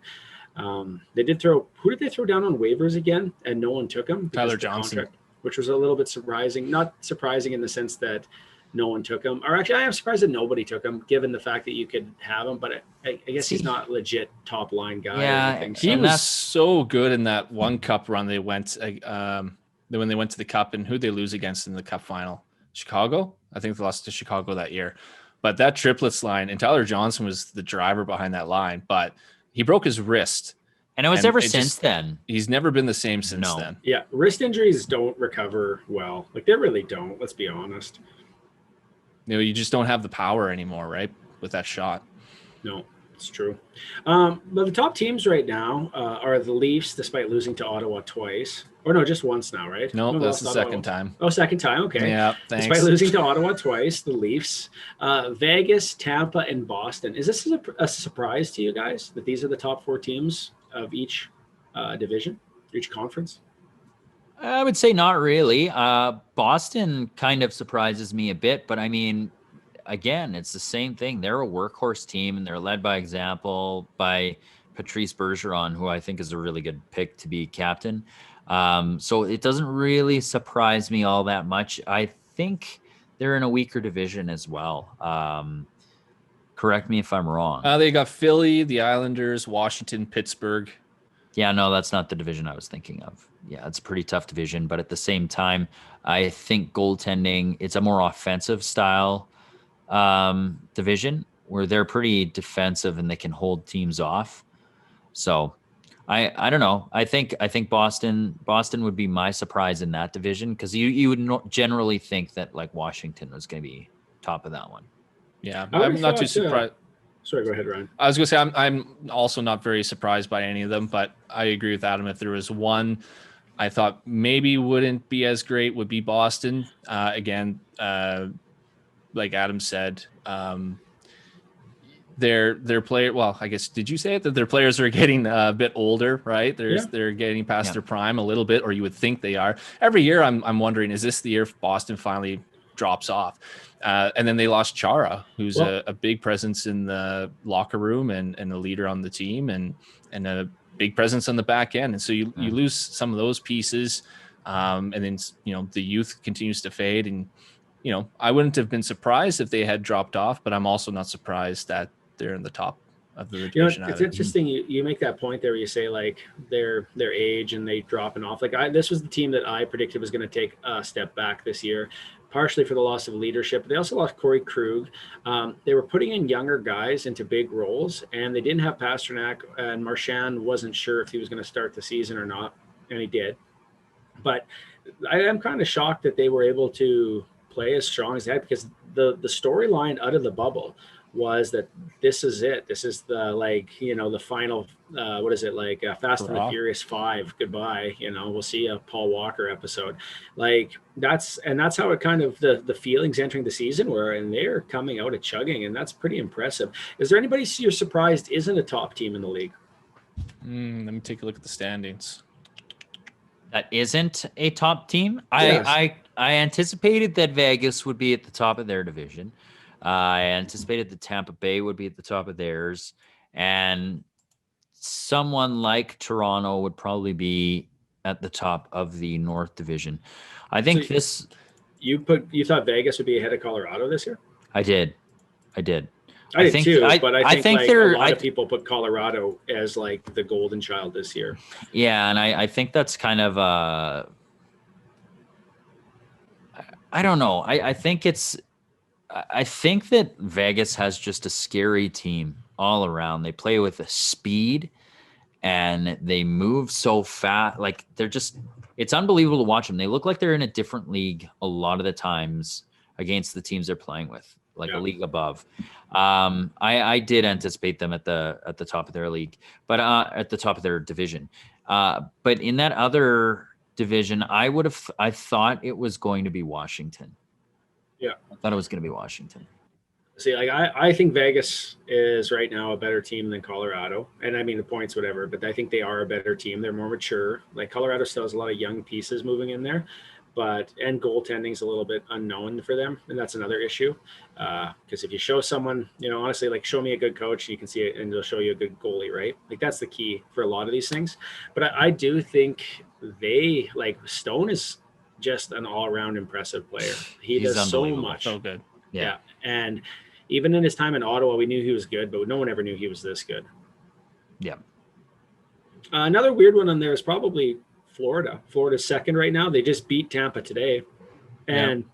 They did throw. Who did they throw down on waivers again? And no one took him. Tyler Johnson, contract, which was a little bit surprising. Not surprising in the sense that no one took him, or actually, I am surprised that nobody took him, given the fact that you could have him. But I guess he's not legit top line guy. Yeah, or anything, he was so good in that one cup run they went. When they went to the cup, and who'd they lose against in the cup final? Chicago. I think they lost to Chicago that year. But that triplets line, and Tyler Johnson was the driver behind that line, but he broke his wrist. And it was ever since then. He's never been the same since then. Yeah, wrist injuries don't recover well. Like, they really don't, let's be honest. You just don't have the power anymore, right? With that shot. No, it's true. But the top teams right now are the Leafs, despite losing to Ottawa twice. Or no, just once now, right? No, that's the second time. Oh, second time. Okay. Yeah, thanks. Despite losing to Ottawa twice, the Leafs, Vegas, Tampa, and Boston. Is this a surprise to you guys that these are the top 4 teams of each division, each conference? I would say not really. Boston kind of surprises me a bit, but I mean, again, it's the same thing. They're a workhorse team, and they're led by example by Patrice Bergeron, who I think is a really good pick to be captain. So it doesn't really surprise me all that much. I think they're in a weaker division as well. Correct me if I'm wrong. They got Philly, the Islanders, Washington, Pittsburgh. Yeah, no, that's not the division I was thinking of. Yeah, it's a pretty tough division, but at the same time, I think goaltending, it's a more offensive style division where they're pretty defensive and they can hold teams off. So I don't know. I think Boston would be my surprise in that division, because you would generally think that like Washington was going to be top of that one. Yeah, I'm not too surprised. Sorry, go ahead, Ryan. I was going to say I'm also not very surprised by any of them, but I agree with Adam. If there was one I thought maybe wouldn't be as great, would be Boston. Again, like Adam said, their player. Well, I guess, did you say it, that their players are getting a bit older, right? They're getting past their prime a little bit, or you would think they are. Every year, I'm wondering, is this the year Boston finally drops off? And then they lost Chara, who's a big presence in the locker room and a leader on the team, and a big presence on the back end. And so you lose some of those pieces, and then the youth continues to fade. And I wouldn't have been surprised if they had dropped off, but I'm also not surprised that they're in the top of the division. It's interesting you make that point there where you say like their age and they dropping off. Like this was the team that I predicted was going to take a step back this year, partially for the loss of leadership. They also lost Corey Krug. They were putting in younger guys into big roles, and they didn't have Pasternak, and Marchand wasn't sure if he was going to start the season or not, and he did. But I am kind of shocked that they were able to play as strong as they had, because the storyline out of the bubble was that this is it. This is the the final what is it, like Fast and the Furious 5 goodbye. We'll see a Paul Walker episode. Like that's how it kind of the feelings entering the season were, and they're coming out at chugging, and that's pretty impressive. Is there anybody you're surprised isn't a top team in the league? Let me take a look at the standings. That isn't a top team. Yes. I anticipated that Vegas would be at the top of their division. I anticipated that Tampa Bay would be at the top of theirs, and someone like Toronto would probably be at the top of the North Division. I think you thought Vegas would be ahead of Colorado this year? I did. I did too, but I think a lot of people put Colorado as like the golden child this year. Yeah, and I think that's kind of I don't know. I think that Vegas has just a scary team all around. They play with a speed and they move so fast. Like it's unbelievable to watch them. They look like they're in a different league a lot of the times against the teams they're playing with, like a league above. I did anticipate them at the top of their league, but at the top of their division. But in that other division, I thought it was going to be Washington. Yeah, I thought it was going to be Washington. See, like I think Vegas is right now a better team than Colorado, and I mean the points, whatever. But I think they are a better team. They're more mature. Like Colorado still has a lot of young pieces moving in there, and goaltending is a little bit unknown for them, and that's another issue. Because if you show someone, honestly, like show me a good coach, you can see it, and they'll show you a good goalie, right? Like that's the key for a lot of these things. But I do think Stone is just an all-around impressive player. He's does so much. So good. Yeah. And even in his time in Ottawa, we knew he was good, but no one ever knew he was this good. Yeah. Another weird one on there is probably Florida. Florida's second right now. They just beat Tampa today. And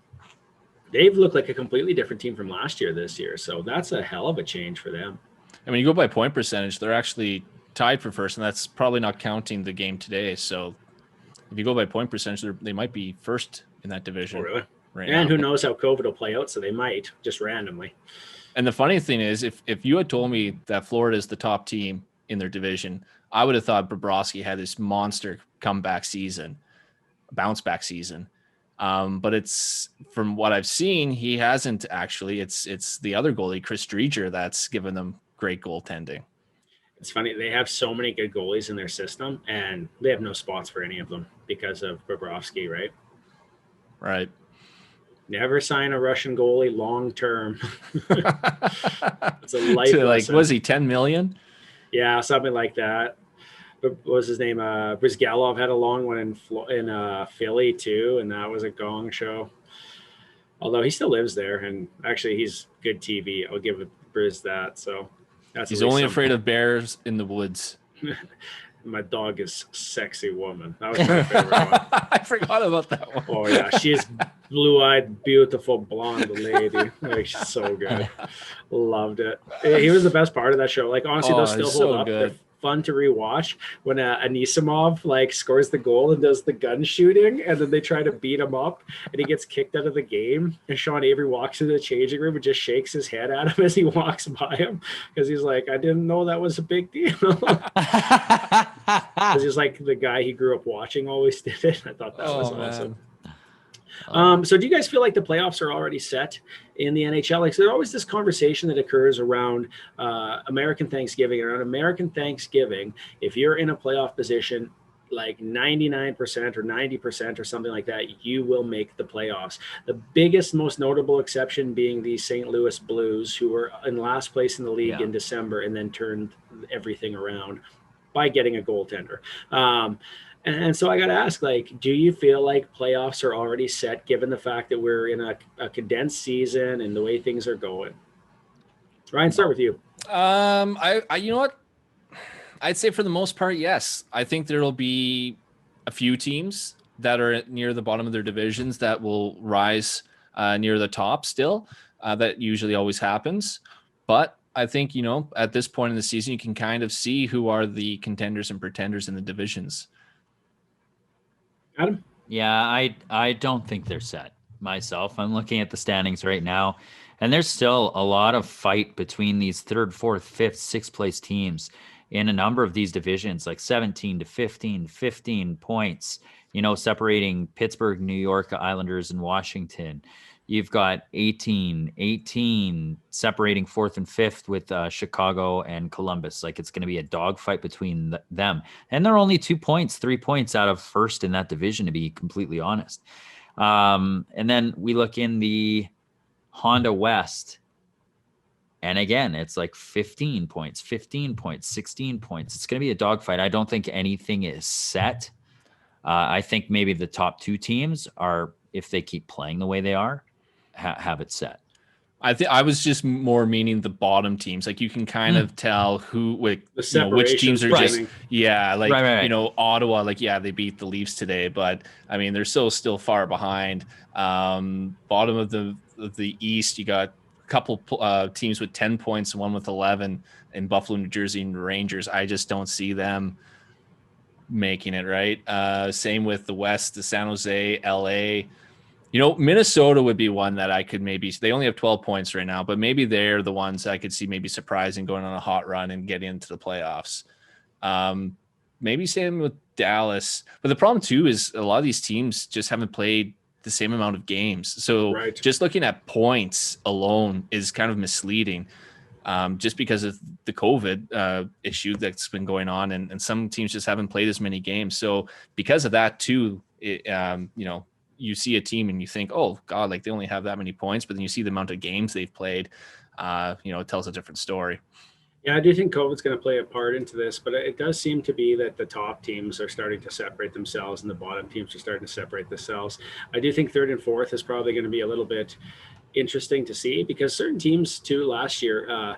they've looked like a completely different team from last year this year. So that's a hell of a change for them. I mean, you go by point percentage, they're actually tied for first, and that's probably not counting the game today. So if you go by point percentage, they might be first in that division. Oh, really? Right and now. Who knows how COVID will play out, so they might just randomly. And the funny thing is, if you had told me that Florida is the top team in their division, I would have thought Bobrovsky had this monster comeback season, bounce back season. But it's, from what I've seen, he hasn't actually. It's the other goalie, Chris Driedger, that's given them great goaltending. It's funny. They have so many good goalies in their system, and they have no spots for any of them because of Bobrovsky, right? Right. Never sign a Russian goalie long term. It's a life lesson. Was he 10 million? Yeah, something like that. But what was his name? Brizgalov had a long one in Philly too, and that was a gong show. Although he still lives there, and actually he's good TV. I'll give Briz that. So he's only afraid of bears in the woods. My dog is Sexy Woman. That was my favorite one. I forgot about that one. Oh yeah, she's blue-eyed, beautiful blonde lady. Like, she's so good. Loved it. He was the best part of that show. Like, honestly, those still hold up. Good. They're fun to rewatch. When Anisimov scores the goal and does the gun shooting, and then they try to beat him up, and he gets kicked out of the game. And Sean Avery walks into the changing room and just shakes his head at him as he walks by him, because he's like, "I didn't know that was a big deal." Because he's like the guy he grew up watching always did it. I thought that was awesome. So do you guys feel like the playoffs are already set in the NHL? Like, so there's always this conversation that occurs around American Thanksgiving. Around American Thanksgiving, if you're in a playoff position, like 99% or 90% or something like that, you will make the playoffs. The biggest, most notable exception being the St. Louis Blues, who were in last place in the league in December and then turned everything around by getting a goaltender. And so I got to ask, do you feel like playoffs are already set, given the fact that we're in a condensed season and the way things are going? Ryan, start with you. I you know what? I'd say for the most part, yes. I think there'll be a few teams that are near the bottom of their divisions that will rise near the top still. That usually always happens. But I think, at this point in the season, you can kind of see who are the contenders and pretenders in the divisions. Adam? Yeah, I don't think they're set myself. I'm looking at the standings right now, and there's still a lot of fight between these third, fourth, fifth, sixth place teams in a number of these divisions, like 17 to 15 points, separating Pittsburgh, New York Islanders, and Washington. You've got 18 separating fourth and fifth with Chicago and Columbus. Like, it's going to be a dogfight between them. And they're only 3 points out of first in that division, to be completely honest. And then we look in the Honda West. And again, it's like 15 points, 16 points. It's going to be a dogfight. I don't think anything is set. I think maybe the top two teams are, if they keep playing the way they are, have it set. I think I was just more meaning the bottom teams. Like, you can kind of tell which teams are just right. Ottawa, they beat the Leafs today, but I mean, they're still far behind. Bottom of the East, you got a couple teams with 10 points, one with 11 in Buffalo, New Jersey, and Rangers. I just don't see them making it, right? Same with the West, the San Jose, LA. Minnesota would be one that I could they only have 12 points right now, but maybe they're the ones I could see maybe surprising, going on a hot run and getting into the playoffs. Maybe same with Dallas. But the problem too is a lot of these teams just haven't played the same amount of games. So just looking at points alone is kind of misleading, just because of the COVID issue that's been going on. And some teams just haven't played as many games. So because of that too, you see a team and you think, oh God, like they only have that many points, but then you see the amount of games they've played, it tells a different story. Yeah, I do think COVID's going to play a part into this, but it does seem to be that the top teams are starting to separate themselves and the bottom teams are starting to separate themselves. I do think third and fourth is probably going to be a little bit interesting to see, because certain teams too last year,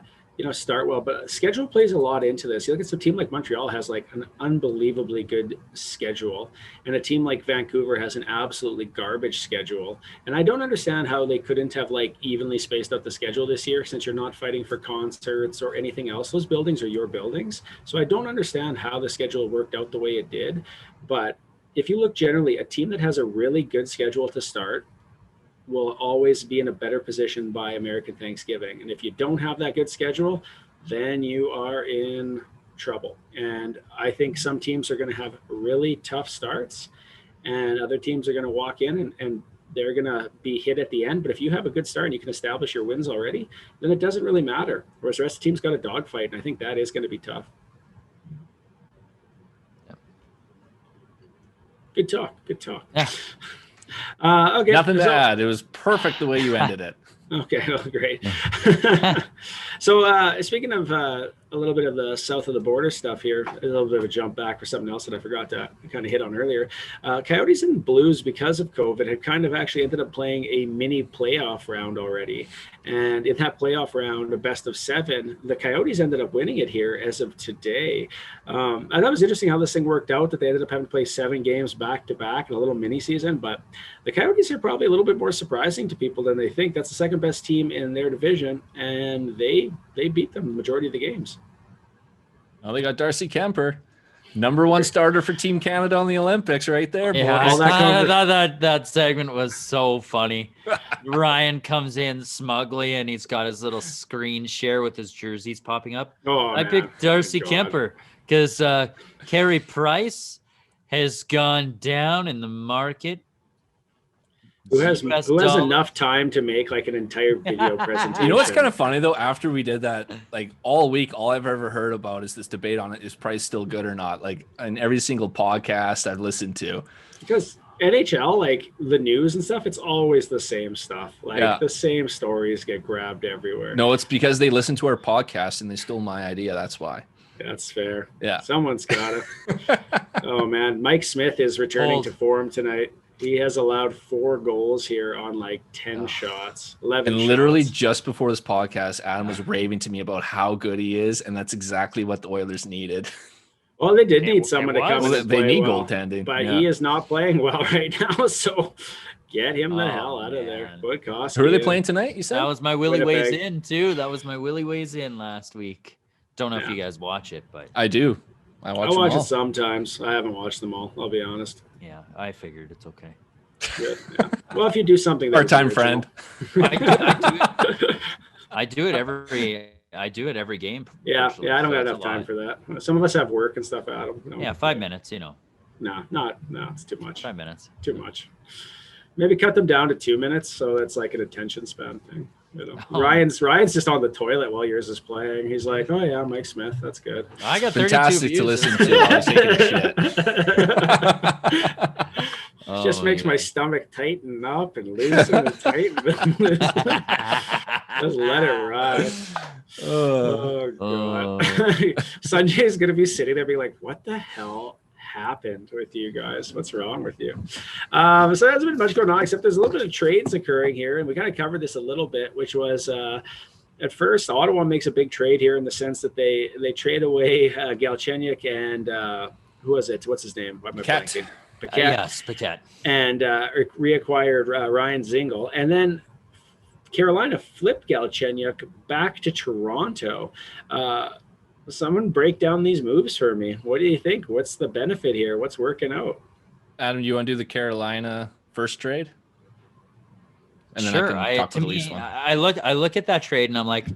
start well, but schedule plays a lot into this. You look at a team like Montreal has like an unbelievably good schedule, and a team like Vancouver has an absolutely garbage schedule. And I don't understand how they couldn't have like evenly spaced out the schedule this year, since you're not fighting for concerts or anything else. Those buildings are your buildings. So I don't understand how the schedule worked out the way it did. But if you look generally, a team that has a really good schedule to start will always be in a better position by American Thanksgiving. And if you don't have that good schedule, then you are in trouble. And I think some teams are going to have really tough starts, and other teams are going to walk in and they're going to be hit at the end. But if you have a good start and you can establish your wins already, then it doesn't really matter. Whereas the rest of the team's got a dogfight, and I think that is going to be tough. Good talk. Yeah. Okay. Nothing to add. It was perfect the way you ended it. Okay, well, great. So speaking of a little bit of the south of the border stuff here, a little bit of a jump back for something else that I forgot to kind of hit on earlier. Coyotes and Blues, because of COVID, had kind of actually ended up playing a mini playoff round already. And in that playoff round, a best of 7, the Coyotes ended up winning it here as of today. I thought it was interesting how this thing worked out, that they ended up having to play 7 games back to back in a little mini season. But the Coyotes are probably a little bit more surprising to people than they think. That's the second best team in their division, and they beat them the majority of the games. Well, they got Darcy Kemper, number 1 starter for Team Canada on the Olympics, right there. Yeah, boys. I thought that segment was so funny. Ryan comes in smugly, and he's got his little screen share with his jerseys popping up. I picked Darcy Kemper because Carey Price has gone down in the market. Who has enough time to make like an entire video presentation? You know what's kind of funny though? After we did that, like all week, all I've ever heard about is this debate on it: is Price still good or not? Like in every single podcast I've listened to. Because NHL, like the news and stuff, it's always the same stuff. Like the same stories get grabbed everywhere. No, it's because they listen to our podcast and they stole my idea. That's why. That's fair. Yeah. Someone's got it. Oh man, Mike Smith is returning to form tonight. He has allowed 4 goals here on like 10 shots, 11 And literally shots. just before this podcast, Adam was raving to me about how good he is, and that's exactly what the Oilers needed. Well, they did need someone to come in and they play need well, goaltending. but he is not playing well right now, so get him the hell out of there. What cost? Who are they playing tonight, you said? That was my Willie Ways In, too. That was my Willie Ways In last week. Don't know if you guys watch it, but I do. I watch it sometimes. I haven't watched them all, I'll be honest. Yeah, I figured it's okay. Good. Yeah. Well, if you do something, part-time friend. I do it every game. Yeah, I don't got enough time for that. Some of us have work and stuff, Adam. Yeah, 5 minutes, No, it's too much. 5 minutes. Too much. Maybe cut them down to 2 minutes, so it's like an attention span thing. Ryan's just on the toilet while yours is playing. He's like, "Oh yeah, Mike Smith, that's good." I got fantastic to listen to. I was taking a shit. Just makes my stomach tighten up and loosen and tighten. Just let it ride. Oh god. Sanjay's gonna be sitting there being like, "What the hell happened with you guys? What's wrong with you?" So there hasn't been much going on, except there's a little bit of trades occurring here, and we kind of covered this a little bit, which was at first Ottawa makes a big trade here in the sense that they trade away Galchenyuk and who was it? What's his name? Paquette. Yes, Paquette. And reacquired Ryan Zingle, and then Carolina flipped Galchenyuk back to Toronto. Someone break down these moves for me. What do you think? What's the benefit here? What's working out? Adam, you want to do the Carolina first trade? And then sure. I look at that trade and I'm like,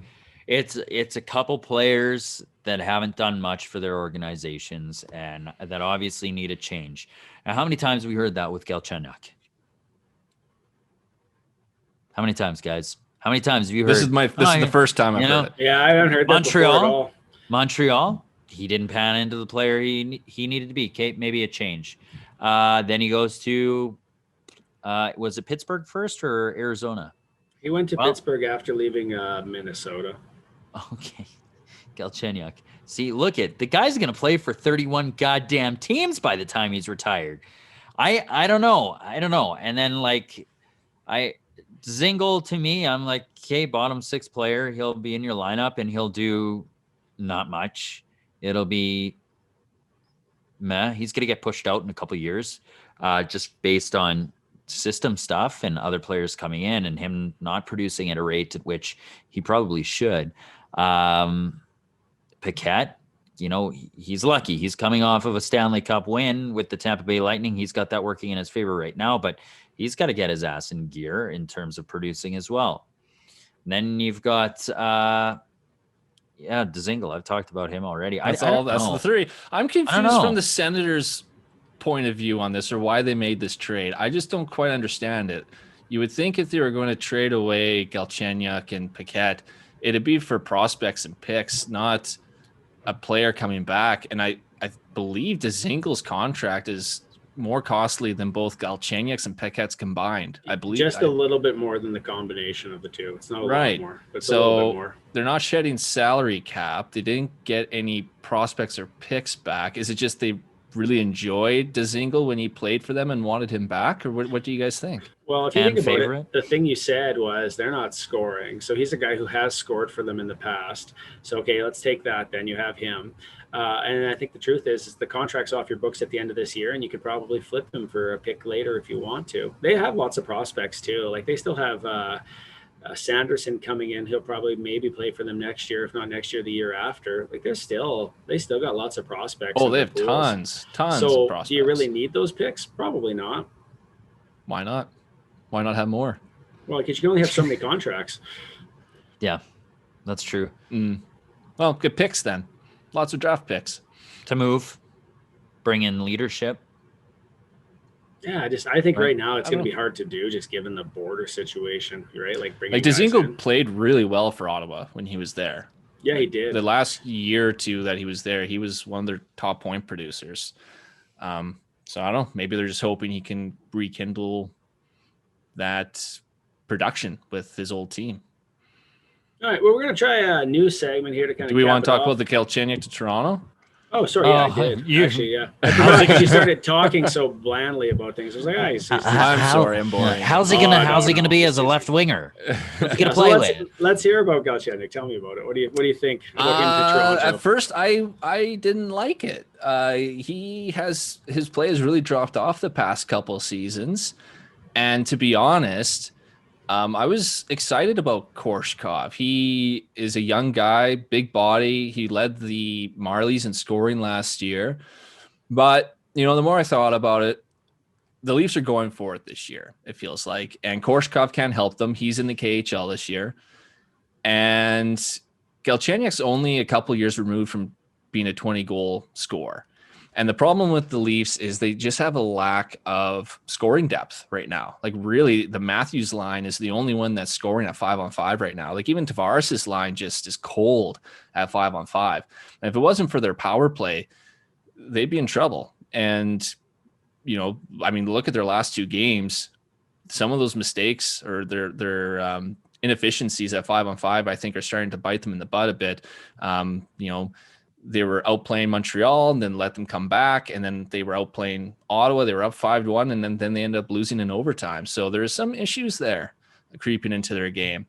it's a couple players that haven't done much for their organizations and that obviously need a change. Now, how many times have we heard that with Galchenyuk? How many times, guys? How many times have you heard? This is the first time I've heard it. Yeah, I haven't heard that before at all. Montreal, he didn't pan into the player he needed to be. Maybe a change. Then he goes to Was it Pittsburgh first or Arizona? He went to Pittsburgh after leaving Minnesota. Okay. Galchenyuk. See, look at the guy's going to play for 31 goddamn teams by the time he's retired. I don't know. And then Zingle, to me, I'm like, okay, bottom 6 player. He'll be in your lineup and he'll do not much. It'll be meh. He's going to get pushed out in a couple of years, just based on system stuff and other players coming in and him not producing at a rate at which he probably should. Paquette, he's lucky. He's coming off of a Stanley Cup win with the Tampa Bay Lightning. He's got that working in his favor right now, but he's got to get his ass in gear in terms of producing as well. And then you've got, Dzingel. I've talked about him already. That's the 3. I'm confused from the Senators' point of view on this, or why they made this trade. I just don't quite understand it. You would think if they were going to trade away Galchenyuk and Paquette, it'd be for prospects and picks, not a player coming back. And I believe Dzingel's contract is more costly than both Galchenyuk's and Paquette's combined. I believe just a little bit more than the combination of the two. It's not a lot more, but it's a little bit more. They're not shedding salary cap. They didn't get any prospects or picks back. Is it just they really enjoyed Dzingel when he played for them and wanted him back, or what do you guys think? Well, if you think about it, the thing you said was they're not scoring. So he's a guy who has scored for them in the past. So, okay, let's take that. Then you have him. And I think the truth is the contract's off your books at the end of this year, and you could probably flip him for a pick later if you want to. They have lots of prospects too. Like they still have Sanderson coming in. He'll probably maybe play for them next year, if not next year, the year after. Like they still got lots of prospects. Oh, they have tons of prospects. Do you really need those picks? Probably not. Why not? Why not have more? Well, because you can only have so many contracts. Yeah, that's true. Well, good picks then. Lots of draft picks to move, bring in leadership. Yeah, I think right now it's going to be hard to do, just given the border situation, right? Like Dzingel played really well for Ottawa when he was there. Yeah, he did. The last year or two that he was there, he was one of their top point producers. So I don't know. Maybe they're just hoping he can rekindle that production with his old team. All right. Well, we're going to try a new segment here to kind of. Do we want to talk about the Galchenyuk to Toronto? Oh, sorry. Yeah, I did. Actually, yeah. Because you started talking so blandly about things. I was like, I'm sorry, I'm boring. How's he gonna be as a left winger? What's he gonna play with? Let's hear about Galchenyuk. Tell me about it. What do you think about him to Toronto? At first, I didn't like it. His play has really dropped off the past couple seasons, and to be honest, I was excited about Korshkov. He is a young guy, big body. He led the Marlies in scoring last year. But, the more I thought about it, the Leafs are going for it this year, it feels like. And Korshkov can't help them. He's in the KHL this year. And Galchenyuk's only a couple years removed from being a 20-goal scorer. And the problem with the Leafs is they just have a lack of scoring depth right now. Like really, the Matthews line is the only one that's scoring at 5-on-5 right now. Like even Tavares' line just is cold at 5-on-5. And if it wasn't for their power play, they'd be in trouble. And, look at their last 2 games. Some of those mistakes or their inefficiencies at 5-on-5, I think, are starting to bite them in the butt a bit. They were outplaying Montreal and then let them come back. And then they were outplaying Ottawa. They were up 5-1 and then they ended up losing in overtime. So there's some issues there creeping into their game.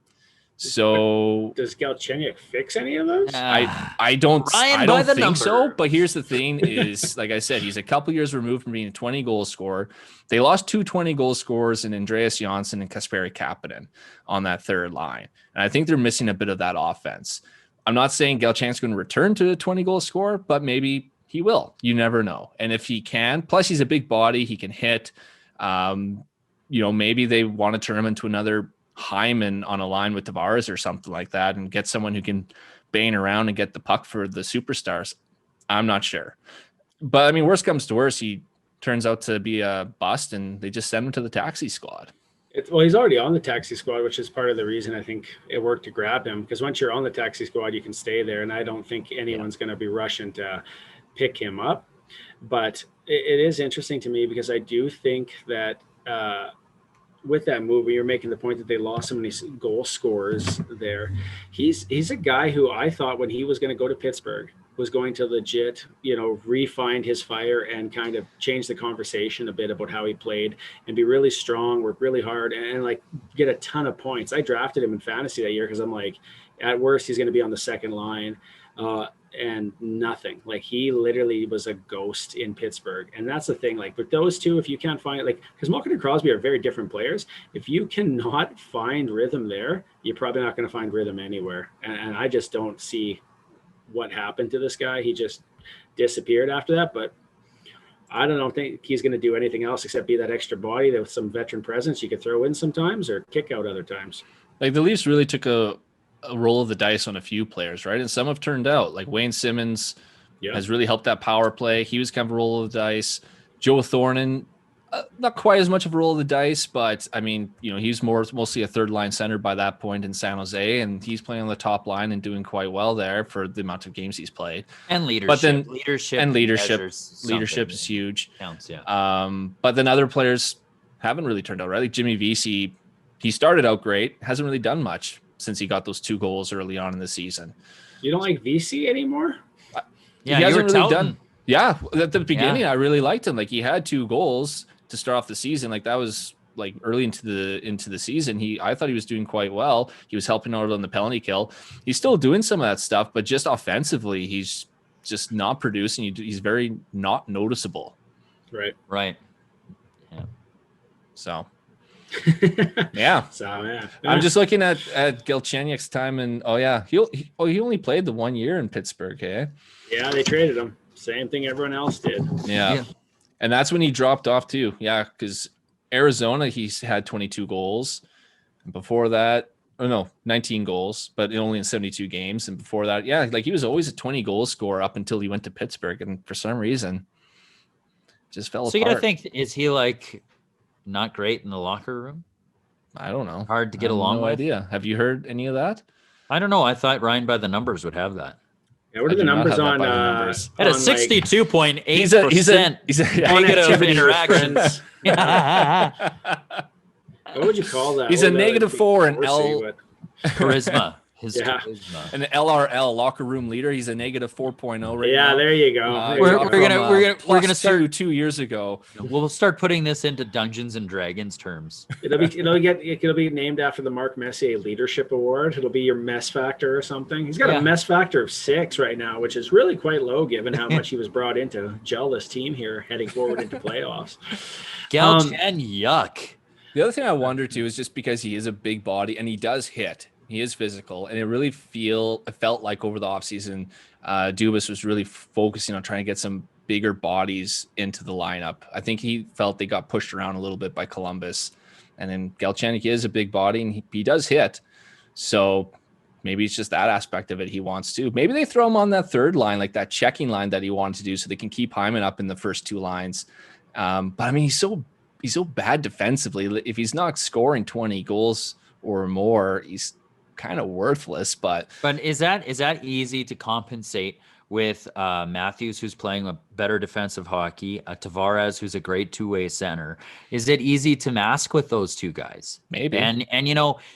So does Galchenyuk fix any of those? I don't think so. But here's the thing is, like I said, he's a couple years removed from being a 20-goal scorer. They lost 2 20-goal scorers in Andreas Johnsson and Kasperi Kapanen on that third line. And I think they're missing a bit of that offense. I'm not saying Galchenyuk's going to return to a 20-goal scorer, but maybe he will. You never know. And if he can, plus he's a big body, he can hit. Maybe they want to turn him into another Hyman on a line with Tavares or something like that and get someone who can bang around and get the puck for the superstars. I'm not sure. But, worst comes to worst, he turns out to be a bust and they just send him to the taxi squad. Well, he's already on the taxi squad, which is part of the reason I think it worked to grab him. Because once you're on the taxi squad, you can stay there. And I don't think anyone's going to be rushing to pick him up. But it is interesting to me because I do think that with that move, you're making the point that they lost so many goal scorers there. He's a guy who I thought when he was going to go to Pittsburgh was going to legit, refine his fire and kind of change the conversation a bit about how he played and be really strong, work really hard, and like get a ton of points. I drafted him in fantasy that year because I'm like, at worst, he's going to be on the second line. And nothing. Like, he literally was a ghost in Pittsburgh. And that's the thing. Like, with those two, if you can't find, like, because Malkin and Crosby are very different players. If you cannot find rhythm there, you're probably not going to find rhythm anywhere. And I just don't see what happened to this guy. He just disappeared after that. But I don't think he's going to do anything else except be that extra body with some veteran presence you could throw in sometimes or kick out other times. Like, the Leafs really took a roll of the dice on a few players, right? And some have turned out. Like, Wayne Simmons has really helped that power play. He was kind of a roll of the dice. Joe Thornton, not quite as much of a roll of the dice, but I mean, he's mostly a third line center by that point in San Jose, and he's playing on the top line and doing quite well there for the amount of games he's played. And leadership. But then leadership is huge. Counts, yeah. But then other players haven't really turned out right. Like Jimmy Vesey, he started out great, hasn't really done much since he got those 2 goals early on in the season. You don't like VC anymore? Yeah, he hasn't really done. Yeah, at the beginning, I really liked him. Like, he had 2 goals to start off the season. Like, that was like early into the season. I thought he was doing quite well. He was helping out on the penalty kill. He's still doing some of that stuff, but just offensively, he's just not producing. He's very not noticeable. Right. Yeah. So. Yeah. I'm just looking at Galchenyuk's time, and he only played the 1 year in Pittsburgh. Yeah, they traded him. Same thing everyone else did. Yeah. And that's when he dropped off too. Yeah, because Arizona, he's had 22 goals, and before that, 19 goals, but only in 72 games. And before that, like, he was always a 20 goal scorer up until he went to Pittsburgh, and for some reason, just fell apart. So you gotta think, is he like not great in the locker room? I don't know. Hard to get along with? No idea. Have you heard any of that? I don't know. I thought Ryan by the numbers would have that. Yeah, what are the numbers on? At a 62.8%. He's a negative interactions. What would you call that? He's a -4 in charisma. An LRL, locker room leader. He's a -4.0 right now. Yeah, there you go. We're gonna start 2 years ago. We'll start putting this into Dungeons and Dragons terms. It'll be named after the Mark Messier Leadership Award. It'll be your mess factor or something. He's got a mess factor of 6 right now, which is really quite low given how much he was brought in to gel this team here heading forward into playoffs. Galchenyuk. The other thing I wonder too is just because he is a big body and he does hit. He is physical, and it felt like over the offseason, Dubas was really focusing on trying to get some bigger bodies into the lineup. I think he felt they got pushed around a little bit by Columbus, and then Galchenyuk is a big body, and he does hit. So maybe it's just that aspect of it he wants to. Maybe they throw him on that third line, like that checking line that he wanted to do, so they can keep Hyman up in the first 2 lines. But I mean, he's so bad defensively. If he's not scoring 20 goals or more, he's kind of worthless. But is that easy to compensate with Matthews, who's playing a better defensive hockey, Tavares, who's a great 2-way center? Is it easy to mask with those 2 guys? Maybe. And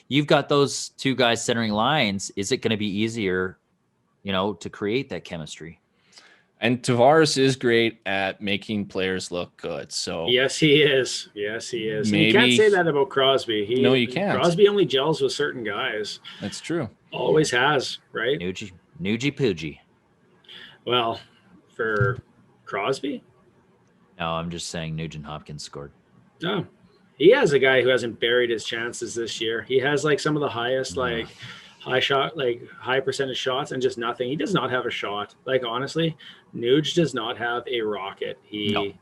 you've got those 2 guys centering lines. Is it going to be easier, to create that chemistry? And Tavares is great at making players look good. So yes, he is. Maybe, you can't say that about Crosby. No, you can't. Crosby only gels with certain guys. That's true. Always has, right? Nugie Poogie. Well, for Crosby? No, I'm just saying Nugent Hopkins scored. No. He has a guy who hasn't buried his chances this year. He has like some of the highest high percentage shots and just nothing. He does not have a shot. Like, honestly, Nuge does not have a rocket. He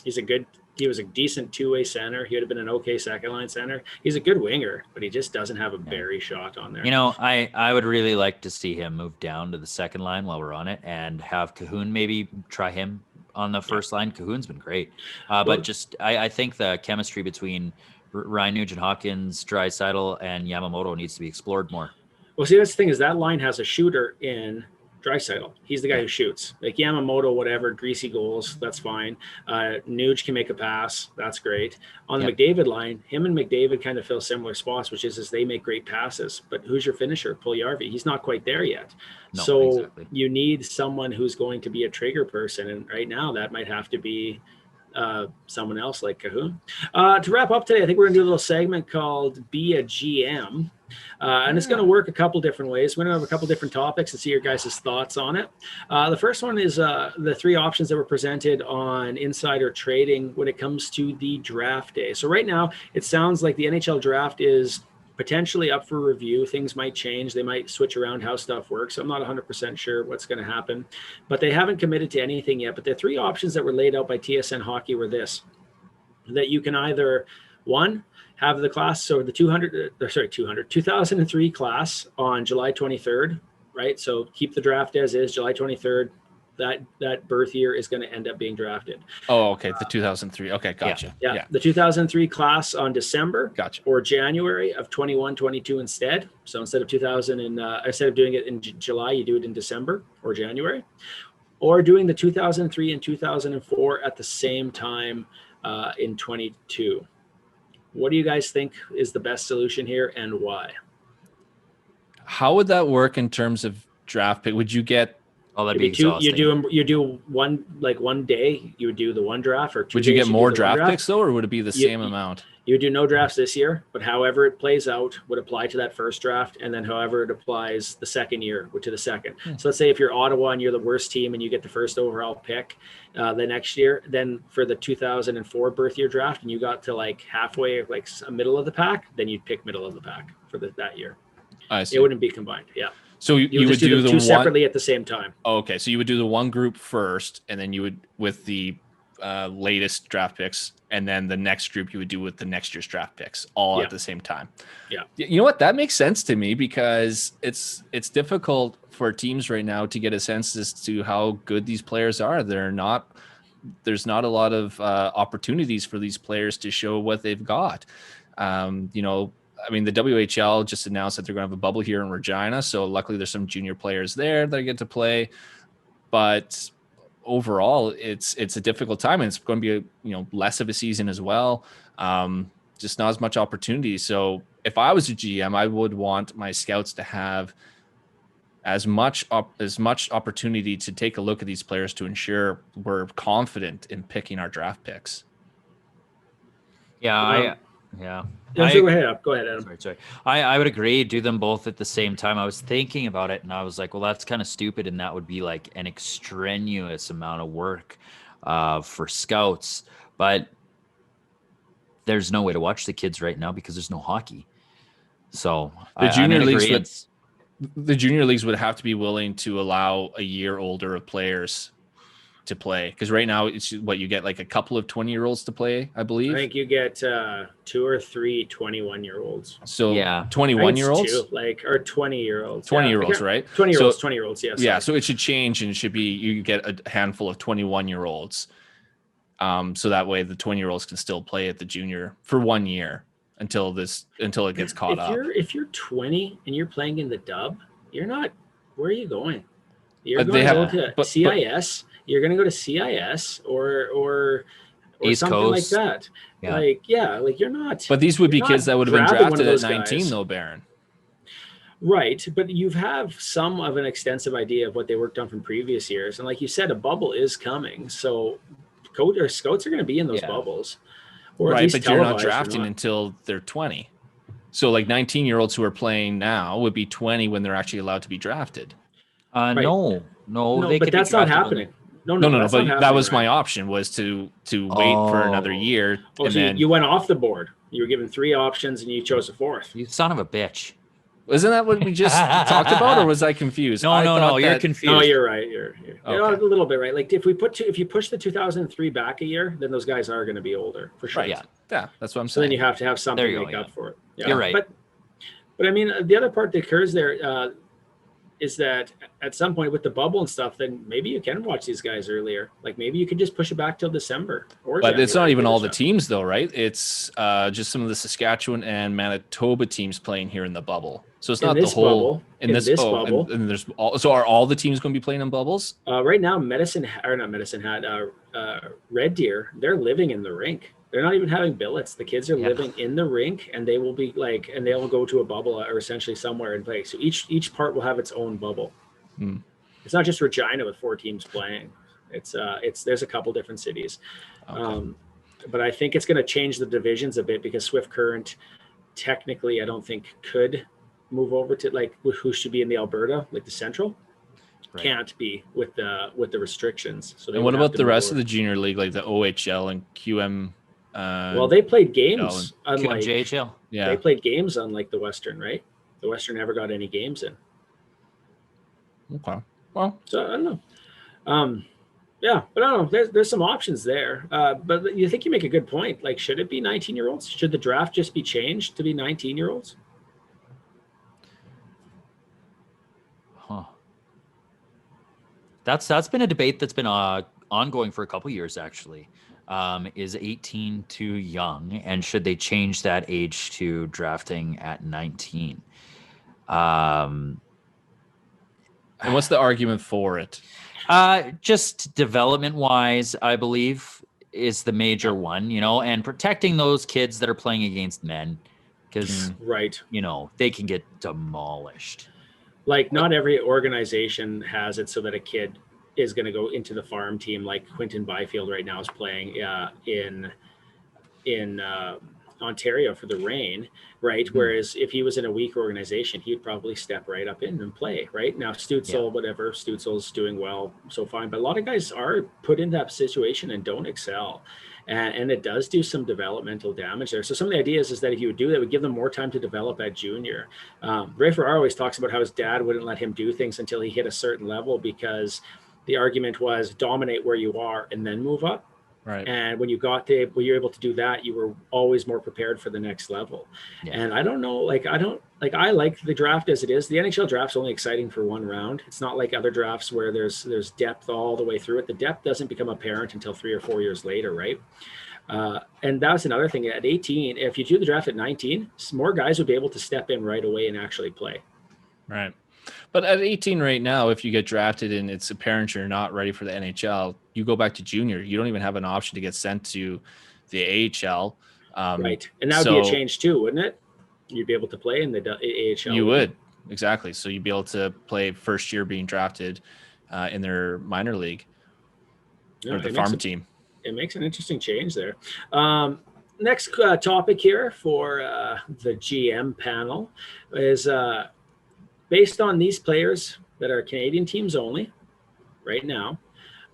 was a decent 2-way center. He would have been an okay second line center. He's a good winger, but he just doesn't have a Barry shot on there. I would really like to see him move down to the second line while we're on it and have Cahoon maybe try him on the first line. Cahoon's been great. But just I think the chemistry between Ryan Nugent-Hopkins, Draisaitl, and Yamamoto needs to be explored more. Well, see, that's the thing is that line has a shooter in Draisaitl. He's the guy who shoots. Like Yamamoto, whatever, greasy goals, that's fine. Nuge can make a pass. That's great. On the McDavid line, him and McDavid kind of fill similar spots, which is they make great passes. But who's your finisher? Puljujarvi. He's not quite there yet. No, so exactly. You need someone who's going to be a trigger person. And right now that might have to be someone else like Cahoon. To wrap up today, I think we're going to do a little segment called Be a GM. And it's going to work a couple different ways. We're going to have a couple different topics and see your guys' thoughts on it. The first one is the three options that were presented on insider trading when it comes to the draft day. So right now, it sounds like the NHL draft is potentially up for review. Things might change. They might switch around how stuff works. I'm not 100% sure what's going to happen, but they haven't committed to anything yet. But the three options that were laid out by TSN Hockey were that you can either, one, have the class, so the 2003 class on July 23rd, right? So keep the draft as is, July 23rd. That birth year is going to end up being drafted. Oh, okay. The 2003. Okay, gotcha. Yeah. The 2003 class on December, gotcha, or January of 21-22 instead. So instead of instead of doing it in July, you do it in December or January, or doing the 2003 and 2004 at the same time in 22. What do you guys think is the best solution here, and why? How would that work in terms of draft pick? Would you get? Oh, that'd be exhausting. You do one day. You would do the one draft, or 2 Would days, you get more draft picks though, or would it be the same amount? You would do no drafts this year, but however it plays out would apply to that first draft, and then however it applies the second year to the second. So let's say if you're Ottawa and you're the worst team and you get the first overall pick the next year, then for the 2004 birth year draft and you got to like halfway, like a middle of the pack, then you'd pick middle of the pack for that year. I see. It wouldn't be combined. Yeah. So you would do the two one separately at the same time. Oh, okay. So you would do the one group first, and then you would with the latest draft picks, and then the next group you would do with the next year's draft picks all at the same time. Yeah. You know what? That makes sense to me because it's difficult for teams right now to get a sense as to how good these players are. There's not a lot of opportunities for these players to show what they've got. I mean, the WHL just announced that they're going to have a bubble here in Regina. So luckily there's some junior players there that get to play. But overall, it's a difficult time, and it's going to be less of a season as well. Just not as much opportunity. So if I was a GM, I would want my scouts to have as much opportunity to take a look at these players to ensure we're confident in picking our draft picks. Yeah, Go ahead, Adam. Sorry. I would agree. Do them both at the same time. I was thinking about it, and I was like, well, that's kind of stupid, and that would be like an extraneous amount of work for scouts. But there's no way to watch the kids right now because there's no hockey. So the junior leagues would have to be willing to allow a year older of players to play, because right now it's what you get, like a couple of 20-year-olds to play, I believe. I think you get 2 or 3 21-year-olds. So 21-year-olds, or 20-year-olds. 20-year-olds, right? 20-years, 20-year-olds. Yes. Yeah. So it should change, and it should be you get a handful of 21-year-olds. So that way the 20-year-olds can still play at the junior for 1 year until it gets caught up. If you're 20 and you're playing in the dub, you're not. Where are you going? You're going to go to CIS. You're going to go to CIS or East something Coast. like that. Yeah. You're not. But these would be kids that would have been drafted at 19, though, Baron. Right, but you have some of an extensive idea of what they worked on from previous years, and like you said, a bubble is coming. So, scouts are going to be in those bubbles, or right? But you're not drafting until they're 20. So, like 19-year-olds who are playing now would be 20 when they're actually allowed to be drafted. Right. No, but that's not happening. No. But that was my option, was to wait for another year. And then you went off the board. You were given 3 options and you chose a 4th. You son of a bitch. Isn't that what we just talked about, or was I confused? No, you're confused. No, you're right. You're a little bit right. Like if you push the 2003 back a year, then those guys are going to be older for sure. Right. Yeah, that's what I'm saying. So then you have to have something to make up for it. Yeah. You're right. But I mean, the other part that occurs there, is that at some point with the bubble and stuff, then maybe you can watch these guys earlier. Like maybe you could just push it back till December or But it's not January, even all the teams though, right? It's just some of the Saskatchewan and Manitoba teams playing here in the bubble. So it's not the whole bubble, in this bubble. And there's so are all the teams going to be playing in bubbles? Right now, Red Deer, they're living in the rink. They're not even having billets. The kids are living in the rink, and they will be like, and they'll go to a bubble or essentially somewhere and play. So each part will have its own bubble. It's not just Regina with 4 teams playing. It's there's a couple different cities. Okay. But I think it's going to change the divisions a bit because Swift Current, technically, I don't think could move over to like who should be in the Alberta, like the Central. Right. Can't be with the restrictions. So and what about the rest of the junior league, like the OHL and QM? Well, they played games unlike JHL. Yeah, they played games unlike the Western, right? The Western never got any games in. Okay. Well, so I don't know. Yeah, but I don't know. There's some options there. But you think you make a good point. Like, should it be 19-year-olds? Should the draft just be changed to be 19-year-olds? Huh. That's been a debate that's been ongoing for a couple years actually. Is 18 too young, and should they change that age to drafting at 19? And what's the argument for it? Just development wise, I believe is the major one, and protecting those kids that are playing against men, because right, they can get demolished. Like not every organization has it so that a kid is going to go into the farm team. Like Quinton Byfield right now is playing in Ontario for the Reign, right? Mm-hmm. Whereas if he was in a weak organization, he'd probably step right up in and play, right? Now Stutzel, whatever, Stutzel's doing well, so fine. But a lot of guys are put in that situation and don't excel. And it does do some developmental damage there. So some of the ideas is that if you would do that, it would give them more time to develop at junior. Ray Ferraro always talks about how his dad wouldn't let him do things until he hit a certain level because the argument was dominate where you are and then move up. Right. And when you got there, when you're able to do that, you were always more prepared for the next level. Yeah. And I don't know, I like the draft as it is. The NHL draft's only exciting for one round. It's not like other drafts where there's depth all the way through it. The depth doesn't become apparent until 3 or 4 years later, right? And that was another thing. At 18, if you do the draft at 19, more guys would be able to step in right away and actually play. Right. But at 18 right now, if you get drafted and it's apparent you're not ready for the NHL, you go back to junior. You don't even have an option to get sent to the AHL. Right. And that would be a change too, wouldn't it? You'd be able to play in the AHL. You would. Exactly. So you'd be able to play first year being drafted in their minor league or the farm team. It makes an interesting change there. Next topic here for the GM panel is based on these players that are Canadian teams only right now,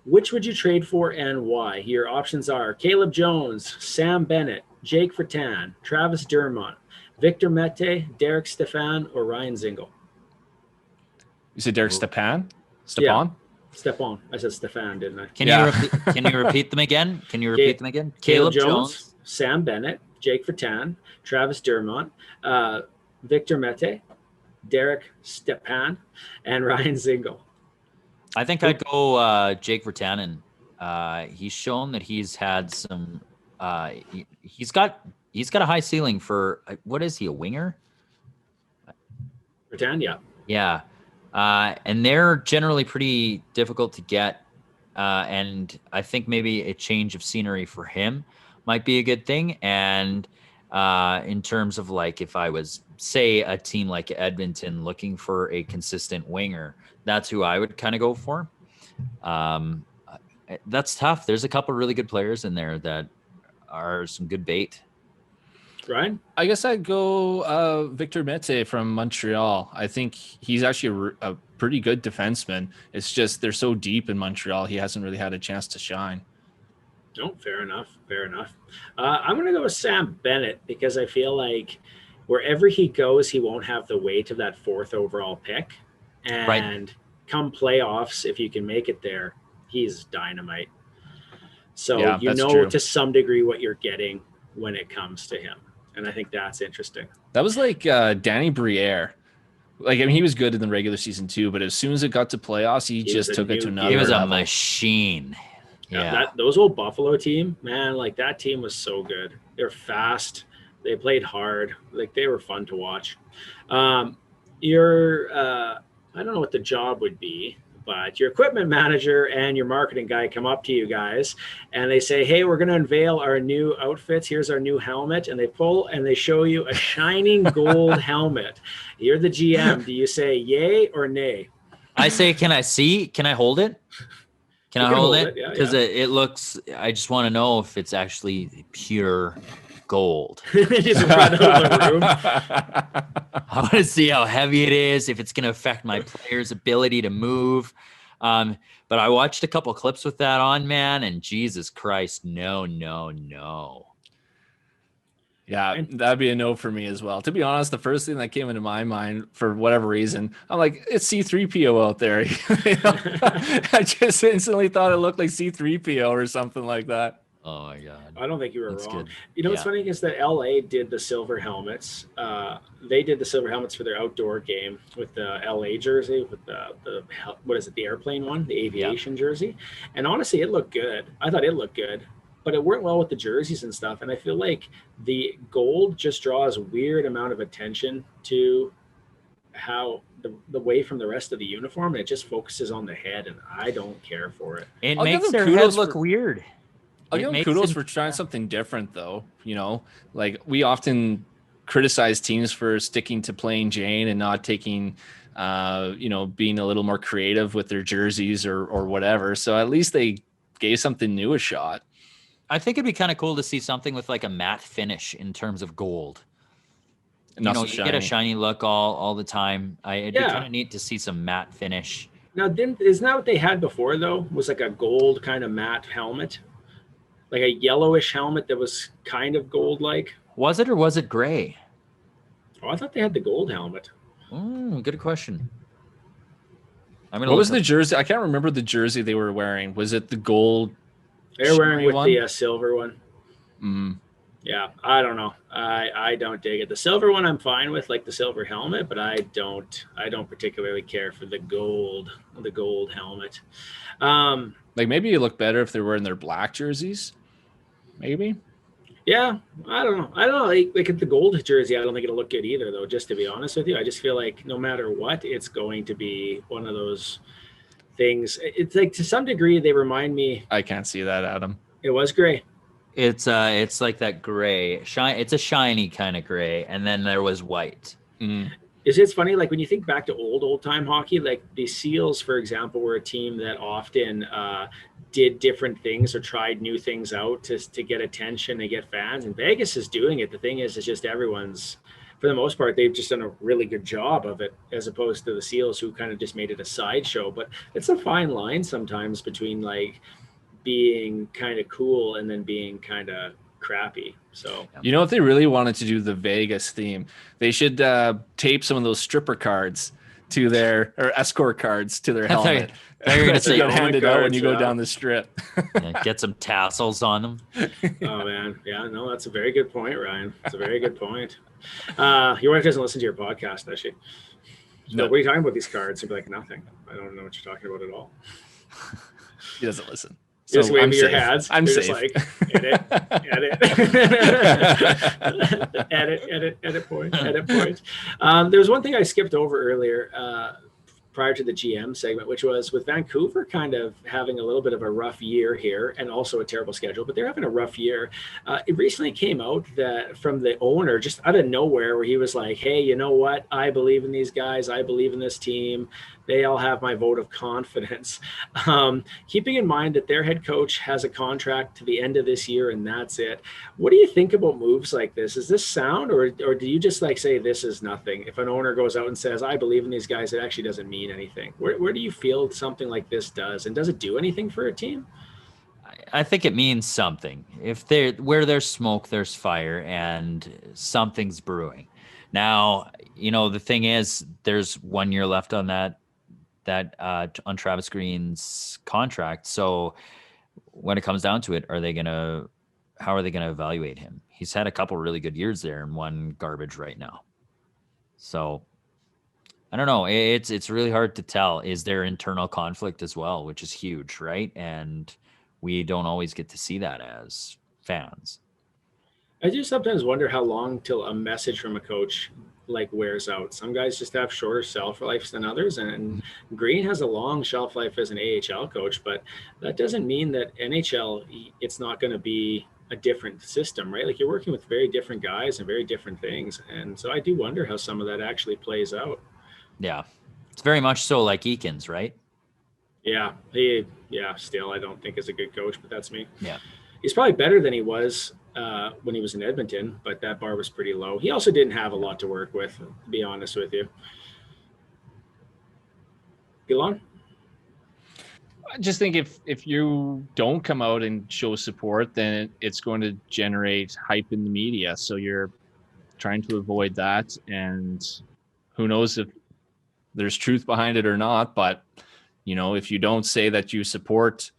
which would you trade for and why? Your options are Caleb Jones, Sam Bennett, Jake Vertan, Travis Dermott, Victor Mete, Derek Stepan, or Ryan Zingle. You said Derek Stepan? Yeah. Stepan. I said Stefan, didn't I? Can you repeat them again? Caleb Jones, Sam Bennett, Jake Vertan, Travis Dermott, Victor Mete, Derek Stepan, and Ryan Zingle. I think I'd go Jake Vertanen. He's shown that he's had some. He's got a high ceiling for what is he, a winger? Vertan, yeah. Yeah, and they're generally pretty difficult to get. And I think maybe a change of scenery for him might be a good thing. And in terms of like if I was, say, a team like Edmonton looking for a consistent winger, that's who I would kind of go for. That's tough. There's a couple really good players in there that are some good bait. Ryan? I guess I'd go Victor Mete from Montreal. I think he's actually a pretty good defenseman. It's just they're so deep in Montreal, he hasn't really had a chance to shine. No, fair enough. I'm going to go with Sam Bennett because I feel like wherever he goes, he won't have the weight of that 4th overall pick. And come playoffs, if you can make it there, he's dynamite. So true. To some degree what you're getting when it comes to him. And I think that's interesting. That was like Danny Briere Like, I mean, he was good in the regular season too, but as soon as it got to playoffs, he just took it to another He was level. a machine. Yeah. Those old Buffalo team, man, like that team was so good. They're fast. They played hard. Like they were fun to watch. I don't know what the job would be, but your equipment manager and your marketing guy come up to you guys and they say, hey, we're going to unveil our new outfits. Here's our new helmet. And they pull and they show you a shining gold helmet. You're the GM. Do you say yay or nay? I say, can I see? Can I hold it? Can I hold it? Because it looks, I just want to know if it's actually pure gold. Just run out of the room. I want to see how heavy it is, if it's going to affect my player's ability to move. But I watched a couple clips with that on, man, and Jesus Christ, no. Yeah, that'd be a no for me as well. To be honest, the first thing that came into my mind, for whatever reason, I'm like, it's C-3PO out there. I just instantly thought it looked like C-3PO or something like that. Oh my God. I don't think you were wrong. Good. You know what's funny is that LA did the silver helmets. They did the silver helmets for their outdoor game with the LA jersey, with the what is it, the airplane one, the aviation jersey. And honestly, it looked good. I thought it looked good, but it worked well with the jerseys and stuff. And I feel like the gold just draws a weird amount of attention to how the way from the rest of the uniform, and it just focuses on the head, and I don't care for it. It makes their head look weird. I'll give them kudos for trying something different, though. You know, like we often criticize teams for sticking to plain Jane and not taking, being a little more creative with their jerseys or whatever. So at least they gave something new a shot. I think it'd be kind of cool to see something with like a matte finish in terms of gold. You get a shiny look all the time. It'd be kind of neat to see some matte finish. Now, isn't that what they had before, though? Was like a gold kind of matte helmet? Like a yellowish helmet that was kind of gold-like. Was it, or was it gray? Oh, I thought they had the gold helmet. Good question. What was the jersey? I can't remember the jersey they were wearing. Was it the gold? They were wearing with the silver one. Mm-hmm. Yeah, I don't know. I don't dig it. The silver one I'm fine with, like the silver helmet, but I don't particularly care for the gold helmet. Like maybe it looked better if they were in their black jerseys. Maybe. Yeah, I don't know. Like the gold jersey, I don't think it'll look good either, though. Just to be honest with you, I just feel like no matter what, it's going to be one of those things. It's like to some degree they remind me. I can't see that, Adam. It was gray. It's like that gray. It's a shiny kind of gray, and then there was white. Mm. It's funny, like when you think back to old time hockey, like the Seals, for example, were a team that often did different things or tried new things out to get attention and get fans. And Vegas is doing it. The thing is, it's just everyone's, for the most part, they've just done a really good job of it, as opposed to the Seals, who kind of just made it a sideshow. But it's a fine line sometimes between like being kind of cool and then being kind of crappy. So you know what they really wanted to do, the Vegas theme, they should tape some of those stripper cards to their, or escort cards to their helmet. They're gonna say, get handed out when you go down the strip. Get some tassels on them. Oh man, yeah, no, that's a very good point, Ryan. It's a very good point. Your wife doesn't listen to your podcast, does she? No. What are you talking about these cards? She'd be like, nothing. I don't know what you're talking about at all. He doesn't listen. So just waving your hands. I'm safe. Just like, edit point. There was one thing I skipped over earlier prior to the GM segment, which was with Vancouver kind of having a little bit of a rough year here and also a terrible schedule, but they're having a rough year. It recently came out that from the owner, just out of nowhere, where he was like, hey, you know what? I believe in these guys. I believe in this team. They all have my vote of confidence. Keeping in mind that their head coach has a contract to the end of this year and that's it. What do you think about moves like this? Is this sound, or do you just like say this is nothing? If an owner goes out and says, I believe in these guys, it actually doesn't mean anything. Where do you feel something like this does? And does it do anything for a team? I think it means something. Where there's smoke, there's fire, and something's brewing. Now, the thing is, there's 1 year left on that on Travis Green's contract. So when it comes down to it, how are they going to evaluate him? He's had a couple really good years there and one garbage right now. So I don't know. It's really hard to tell. Is there internal conflict as well, which is huge, right? And we don't always get to see that as fans. I do sometimes wonder how long till a message from a coach like wears out. Some guys just have shorter shelf lives than others, and Green has a long shelf life as an AHL coach, but that doesn't mean that NHL it's not going to be a different system, right? Like you're working with very different guys and very different things, and so I do wonder how some of that actually plays out. Yeah, it's very much so like Eakins, right? Yeah, still I don't think is a good coach, but that's me. Yeah, he's probably better than he was when he was in Edmonton, but that bar was pretty low. He also didn't have a lot to work with, to be honest with you. Elon? I just think if you don't come out and show support, then it's going to generate hype in the media. So you're trying to avoid that. And who knows if there's truth behind it or not. But, if you don't say that you support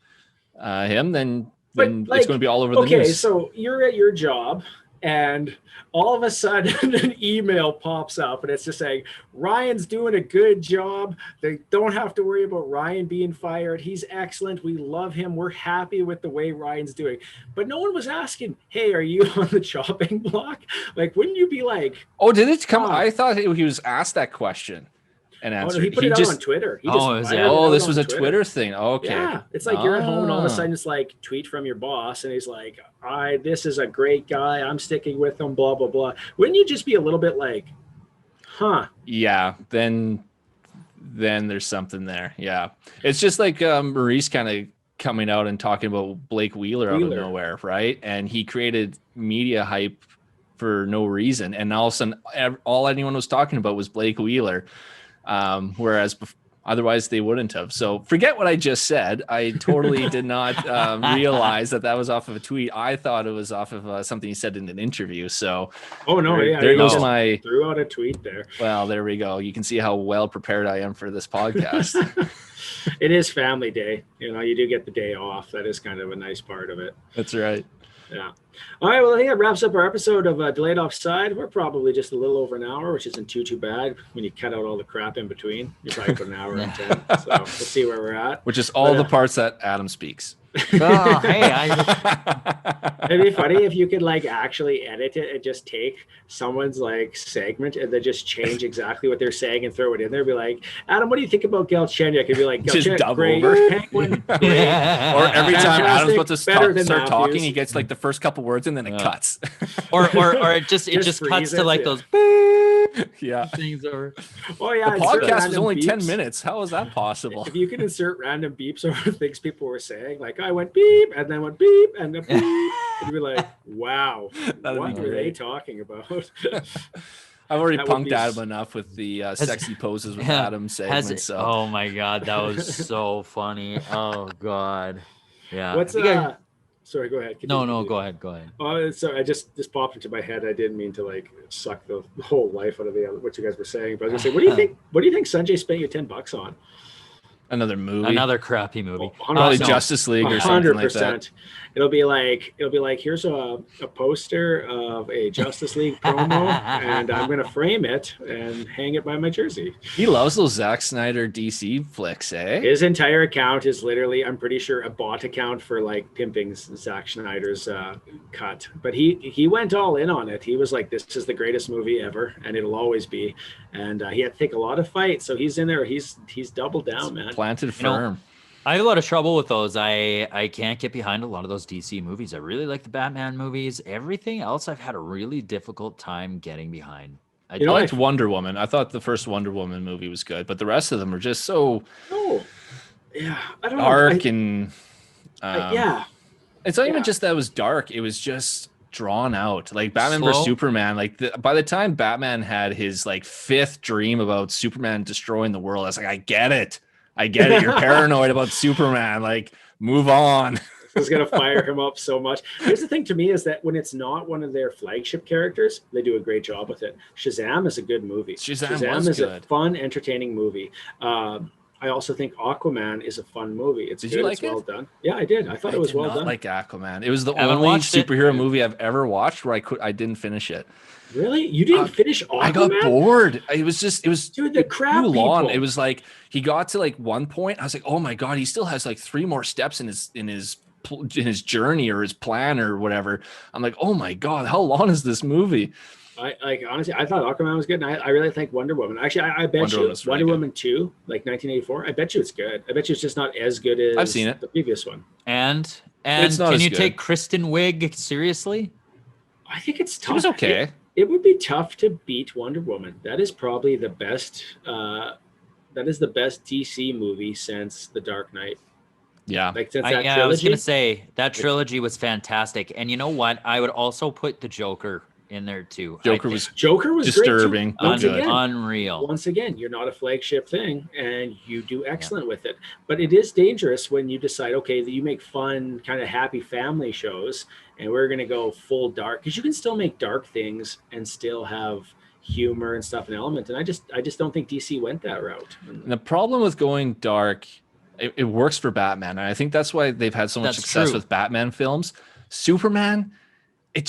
him, then it's going to be all over the news. Okay, so you're at your job and all of a sudden an email pops up and it's just saying, Ryan's doing a good job. They don't have to worry about Ryan being fired. He's excellent. We love him. We're happy with the way Ryan's doing. But no one was asking, hey, are you on the chopping block? Like, wouldn't you be like... Oh, did it come? I thought he was asked that question. And answered. He put it out on Twitter. This was a Twitter thing. Okay. Yeah. It's like you're at home and all of a sudden it's like tweet from your boss and he's like, this is a great guy. I'm sticking with him, blah, blah, blah. Wouldn't you just be a little bit like, huh? Yeah. Then there's something there. Yeah. It's just like Maurice kind of coming out and talking about Blake Wheeler out of nowhere, right? And he created media hype for no reason. And all of a sudden, all anyone was talking about was Blake Wheeler. Whereas otherwise they wouldn't have. So forget what I just said. I totally did not realize that was off of a tweet. I thought it was off of something he said in an interview. So there goes my threw out a tweet there. Well, there we go. You can see how well prepared I am for this podcast. It is family day. You do get the day off. That is kind of a nice part of it. That's right. Yeah. All right. Well, I think that wraps up our episode of Delayed Offside. We're probably just a little over an hour, which isn't too bad when you cut out all the crap in between. You're probably about an hour and 10. So we'll see where we're at. Which is all the parts that Adam speaks. Oh, hey, it'd be funny if you could actually edit it and just take someone's segment and then just change exactly what they're saying and throw it in there. Be like, Adam, what do you think about Galchenyuk? It'd be like, just Galchenyuk, double great. over. Penguin, great. Or every time Adam's about to start talking, he gets the first couple words and then it cuts. or it just cuts to those things over. Oh yeah, the podcast was only beeps. 10 minutes. How is that possible? If you can insert random beeps over things people were saying, I went beep and then went beep and then beep, it'd be like, wow, what were they talking about? I've already punked Adam enough with the sexy poses with Adam segment. So. Oh my god, that was so funny. Oh god, yeah. What's Sorry, go ahead. No, go ahead. Oh, sorry, I just popped into my head. I didn't mean to suck the whole life out of what you guys were saying, but I was gonna say, what do you think? What do you think Sanjay spent you $10 on? Another movie, another crappy movie. Probably Justice League or something like that. It'll be like here's a poster of a Justice League promo, and I'm gonna frame it and hang it by my jersey. He loves those Zack Snyder DC flicks, eh? His entire account is literally, I'm pretty sure, a bot account for pimping Zack Snyder's cut. But he went all in on it. He was like, "This is the greatest movie ever, and it'll always be." And he had to take a lot of fights, so he's in there. He's doubled down, man. Planted firm. I have a lot of trouble with those. I can't get behind a lot of those DC movies. I really like the Batman movies. Everything else I've had a really difficult time getting behind. I liked Wonder Woman. I thought the first Wonder Woman movie was good, but the rest of them are just so I don't dark know. And it's not even just that it was dark. It was just drawn out. Batman vs Superman. By the time Batman had his fifth dream about Superman destroying the world, I was like, I get it. You're paranoid about Superman. Move on. It's going to fire him up so much. Here's the thing to me is that when it's not one of their flagship characters, they do a great job with it. Shazam is a good movie. Shazam is a fun, entertaining movie. I also think Aquaman is a fun movie. It's Did good. you like it's it? well done. Yeah, I did. I thought it was well done. Like Aquaman. It was the Haven't only watched it. superhero movie I've ever watched where I didn't finish it. Really? You didn't finish Aquaman? I got bored. It was Dude, the crab too long. people. It was like he got to like one point. I was like, oh my god, he still has like 3 more steps in his journey or his plan or whatever. I'm like, oh my god, how long is this movie? Honestly, I thought Aquaman was good, and I really think Wonder Woman. Actually, I bet you Wonder Woman 2, like 1984. I bet you it's good. I bet you it's just not as good as I've seen it. The previous one. And can you take Kristen Wiig seriously? I think it's tough. It was okay. It would be tough to beat Wonder Woman. That is probably the best. That is the best DC movie since The Dark Knight. Yeah, like since that trilogy. I was gonna say that trilogy was fantastic, and you know what? I would also put the Joker in there too. Joker was disturbing, great too. Unreal. Once again, you're not a flagship thing, and you do excellent with it. But it is dangerous when you decide, okay, that you make fun, kind of happy family shows, and we're going to go full dark, because you can still make dark things and still have humor and stuff, an element. And I just don't think DC went that route. And the problem with going dark, it works for Batman, and I think that's why they've had so much success with Batman films. Superman, it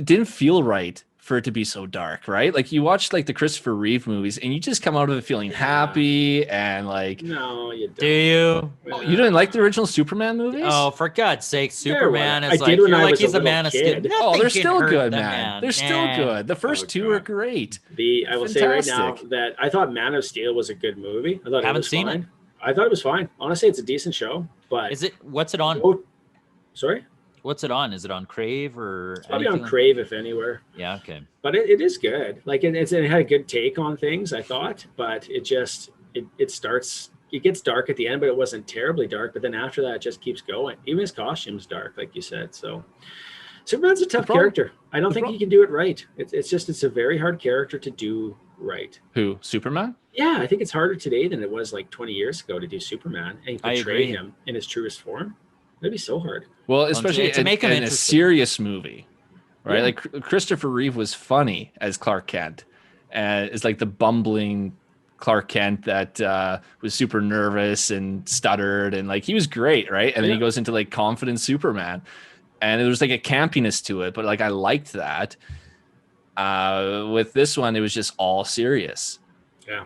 didn't feel right for it to be so dark, right? Like you watch like the Christopher Reeve movies and you just come out of it feeling happy and like. No, you don't. Do you? Oh, you didn't like the original Superman movies? Oh, for God's sake, Superman is like, you're like he's a man of steel. Oh, they're still good, man. They're still good. The first two are great. I will say right now that I thought Man of Steel was a good movie. I thought it was fine. It. I thought it was fine. Honestly, it's a decent show, but what's it on? Sorry? What's it on? Is it on Crave or? It's probably on Crave, if anywhere. Yeah, okay. But it is good. Like it had a good take on things, I thought, but it gets dark at the end, but it wasn't terribly dark. But then after that, it just keeps going. Even his costume's dark, like you said. So Superman's a tough character. I don't think he can do it right. It's a very hard character to do right. Who? Superman? Yeah, I think it's harder today than it was like 20 years ago to do Superman and portray him in his truest form. That'd be so hard. Well, especially to make him in a serious movie, right? Yeah. Like Christopher Reeve was funny as Clark Kent, and it's like the bumbling Clark Kent that was super nervous and stuttered, and like he was great, right? And then he goes into like confident Superman, and there was like a campiness to it, but like I liked that. With this one, it was just all serious. Yeah.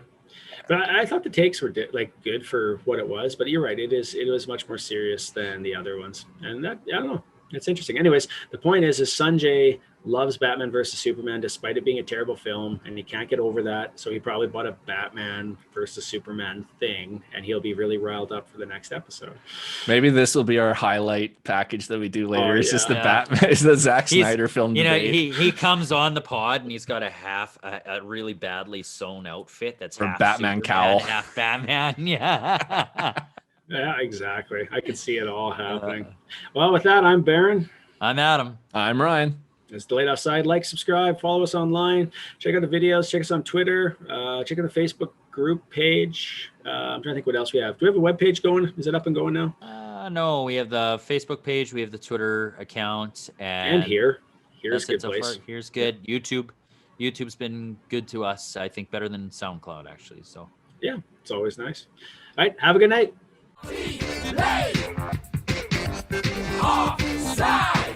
But I thought the takes were like good for what it was. But you're right; it was much more serious than the other ones, and that I don't know. It's interesting. Anyways, the point is Sanjay loves Batman versus Superman, despite it being a terrible film, and he can't get over that. So he probably bought a Batman versus Superman thing, and he'll be really riled up for the next episode. Maybe this will be our highlight package that we do later. It's just the Batman, it's the Zack Snyder film. You know, he comes on the pod and he's got a really badly sewn outfit that's half Batman Superman, cowl, half Batman. Yeah. Yeah, exactly. I could see it all happening. Well, with that, I'm Baron. I'm Adam. I'm Ryan. It's Delayed Offside. Like, subscribe, follow us online. Check out the videos. Check us on Twitter. Check out the Facebook group page. I'm trying to think what else we have. Do we have a web page going? Is it up and going now? No, we have the Facebook page. We have the Twitter account. And here's a good place. So here's good. YouTube's been good to us, I think, better than SoundCloud, actually. So yeah, it's always nice. All right, have a good night. Delayed Offside.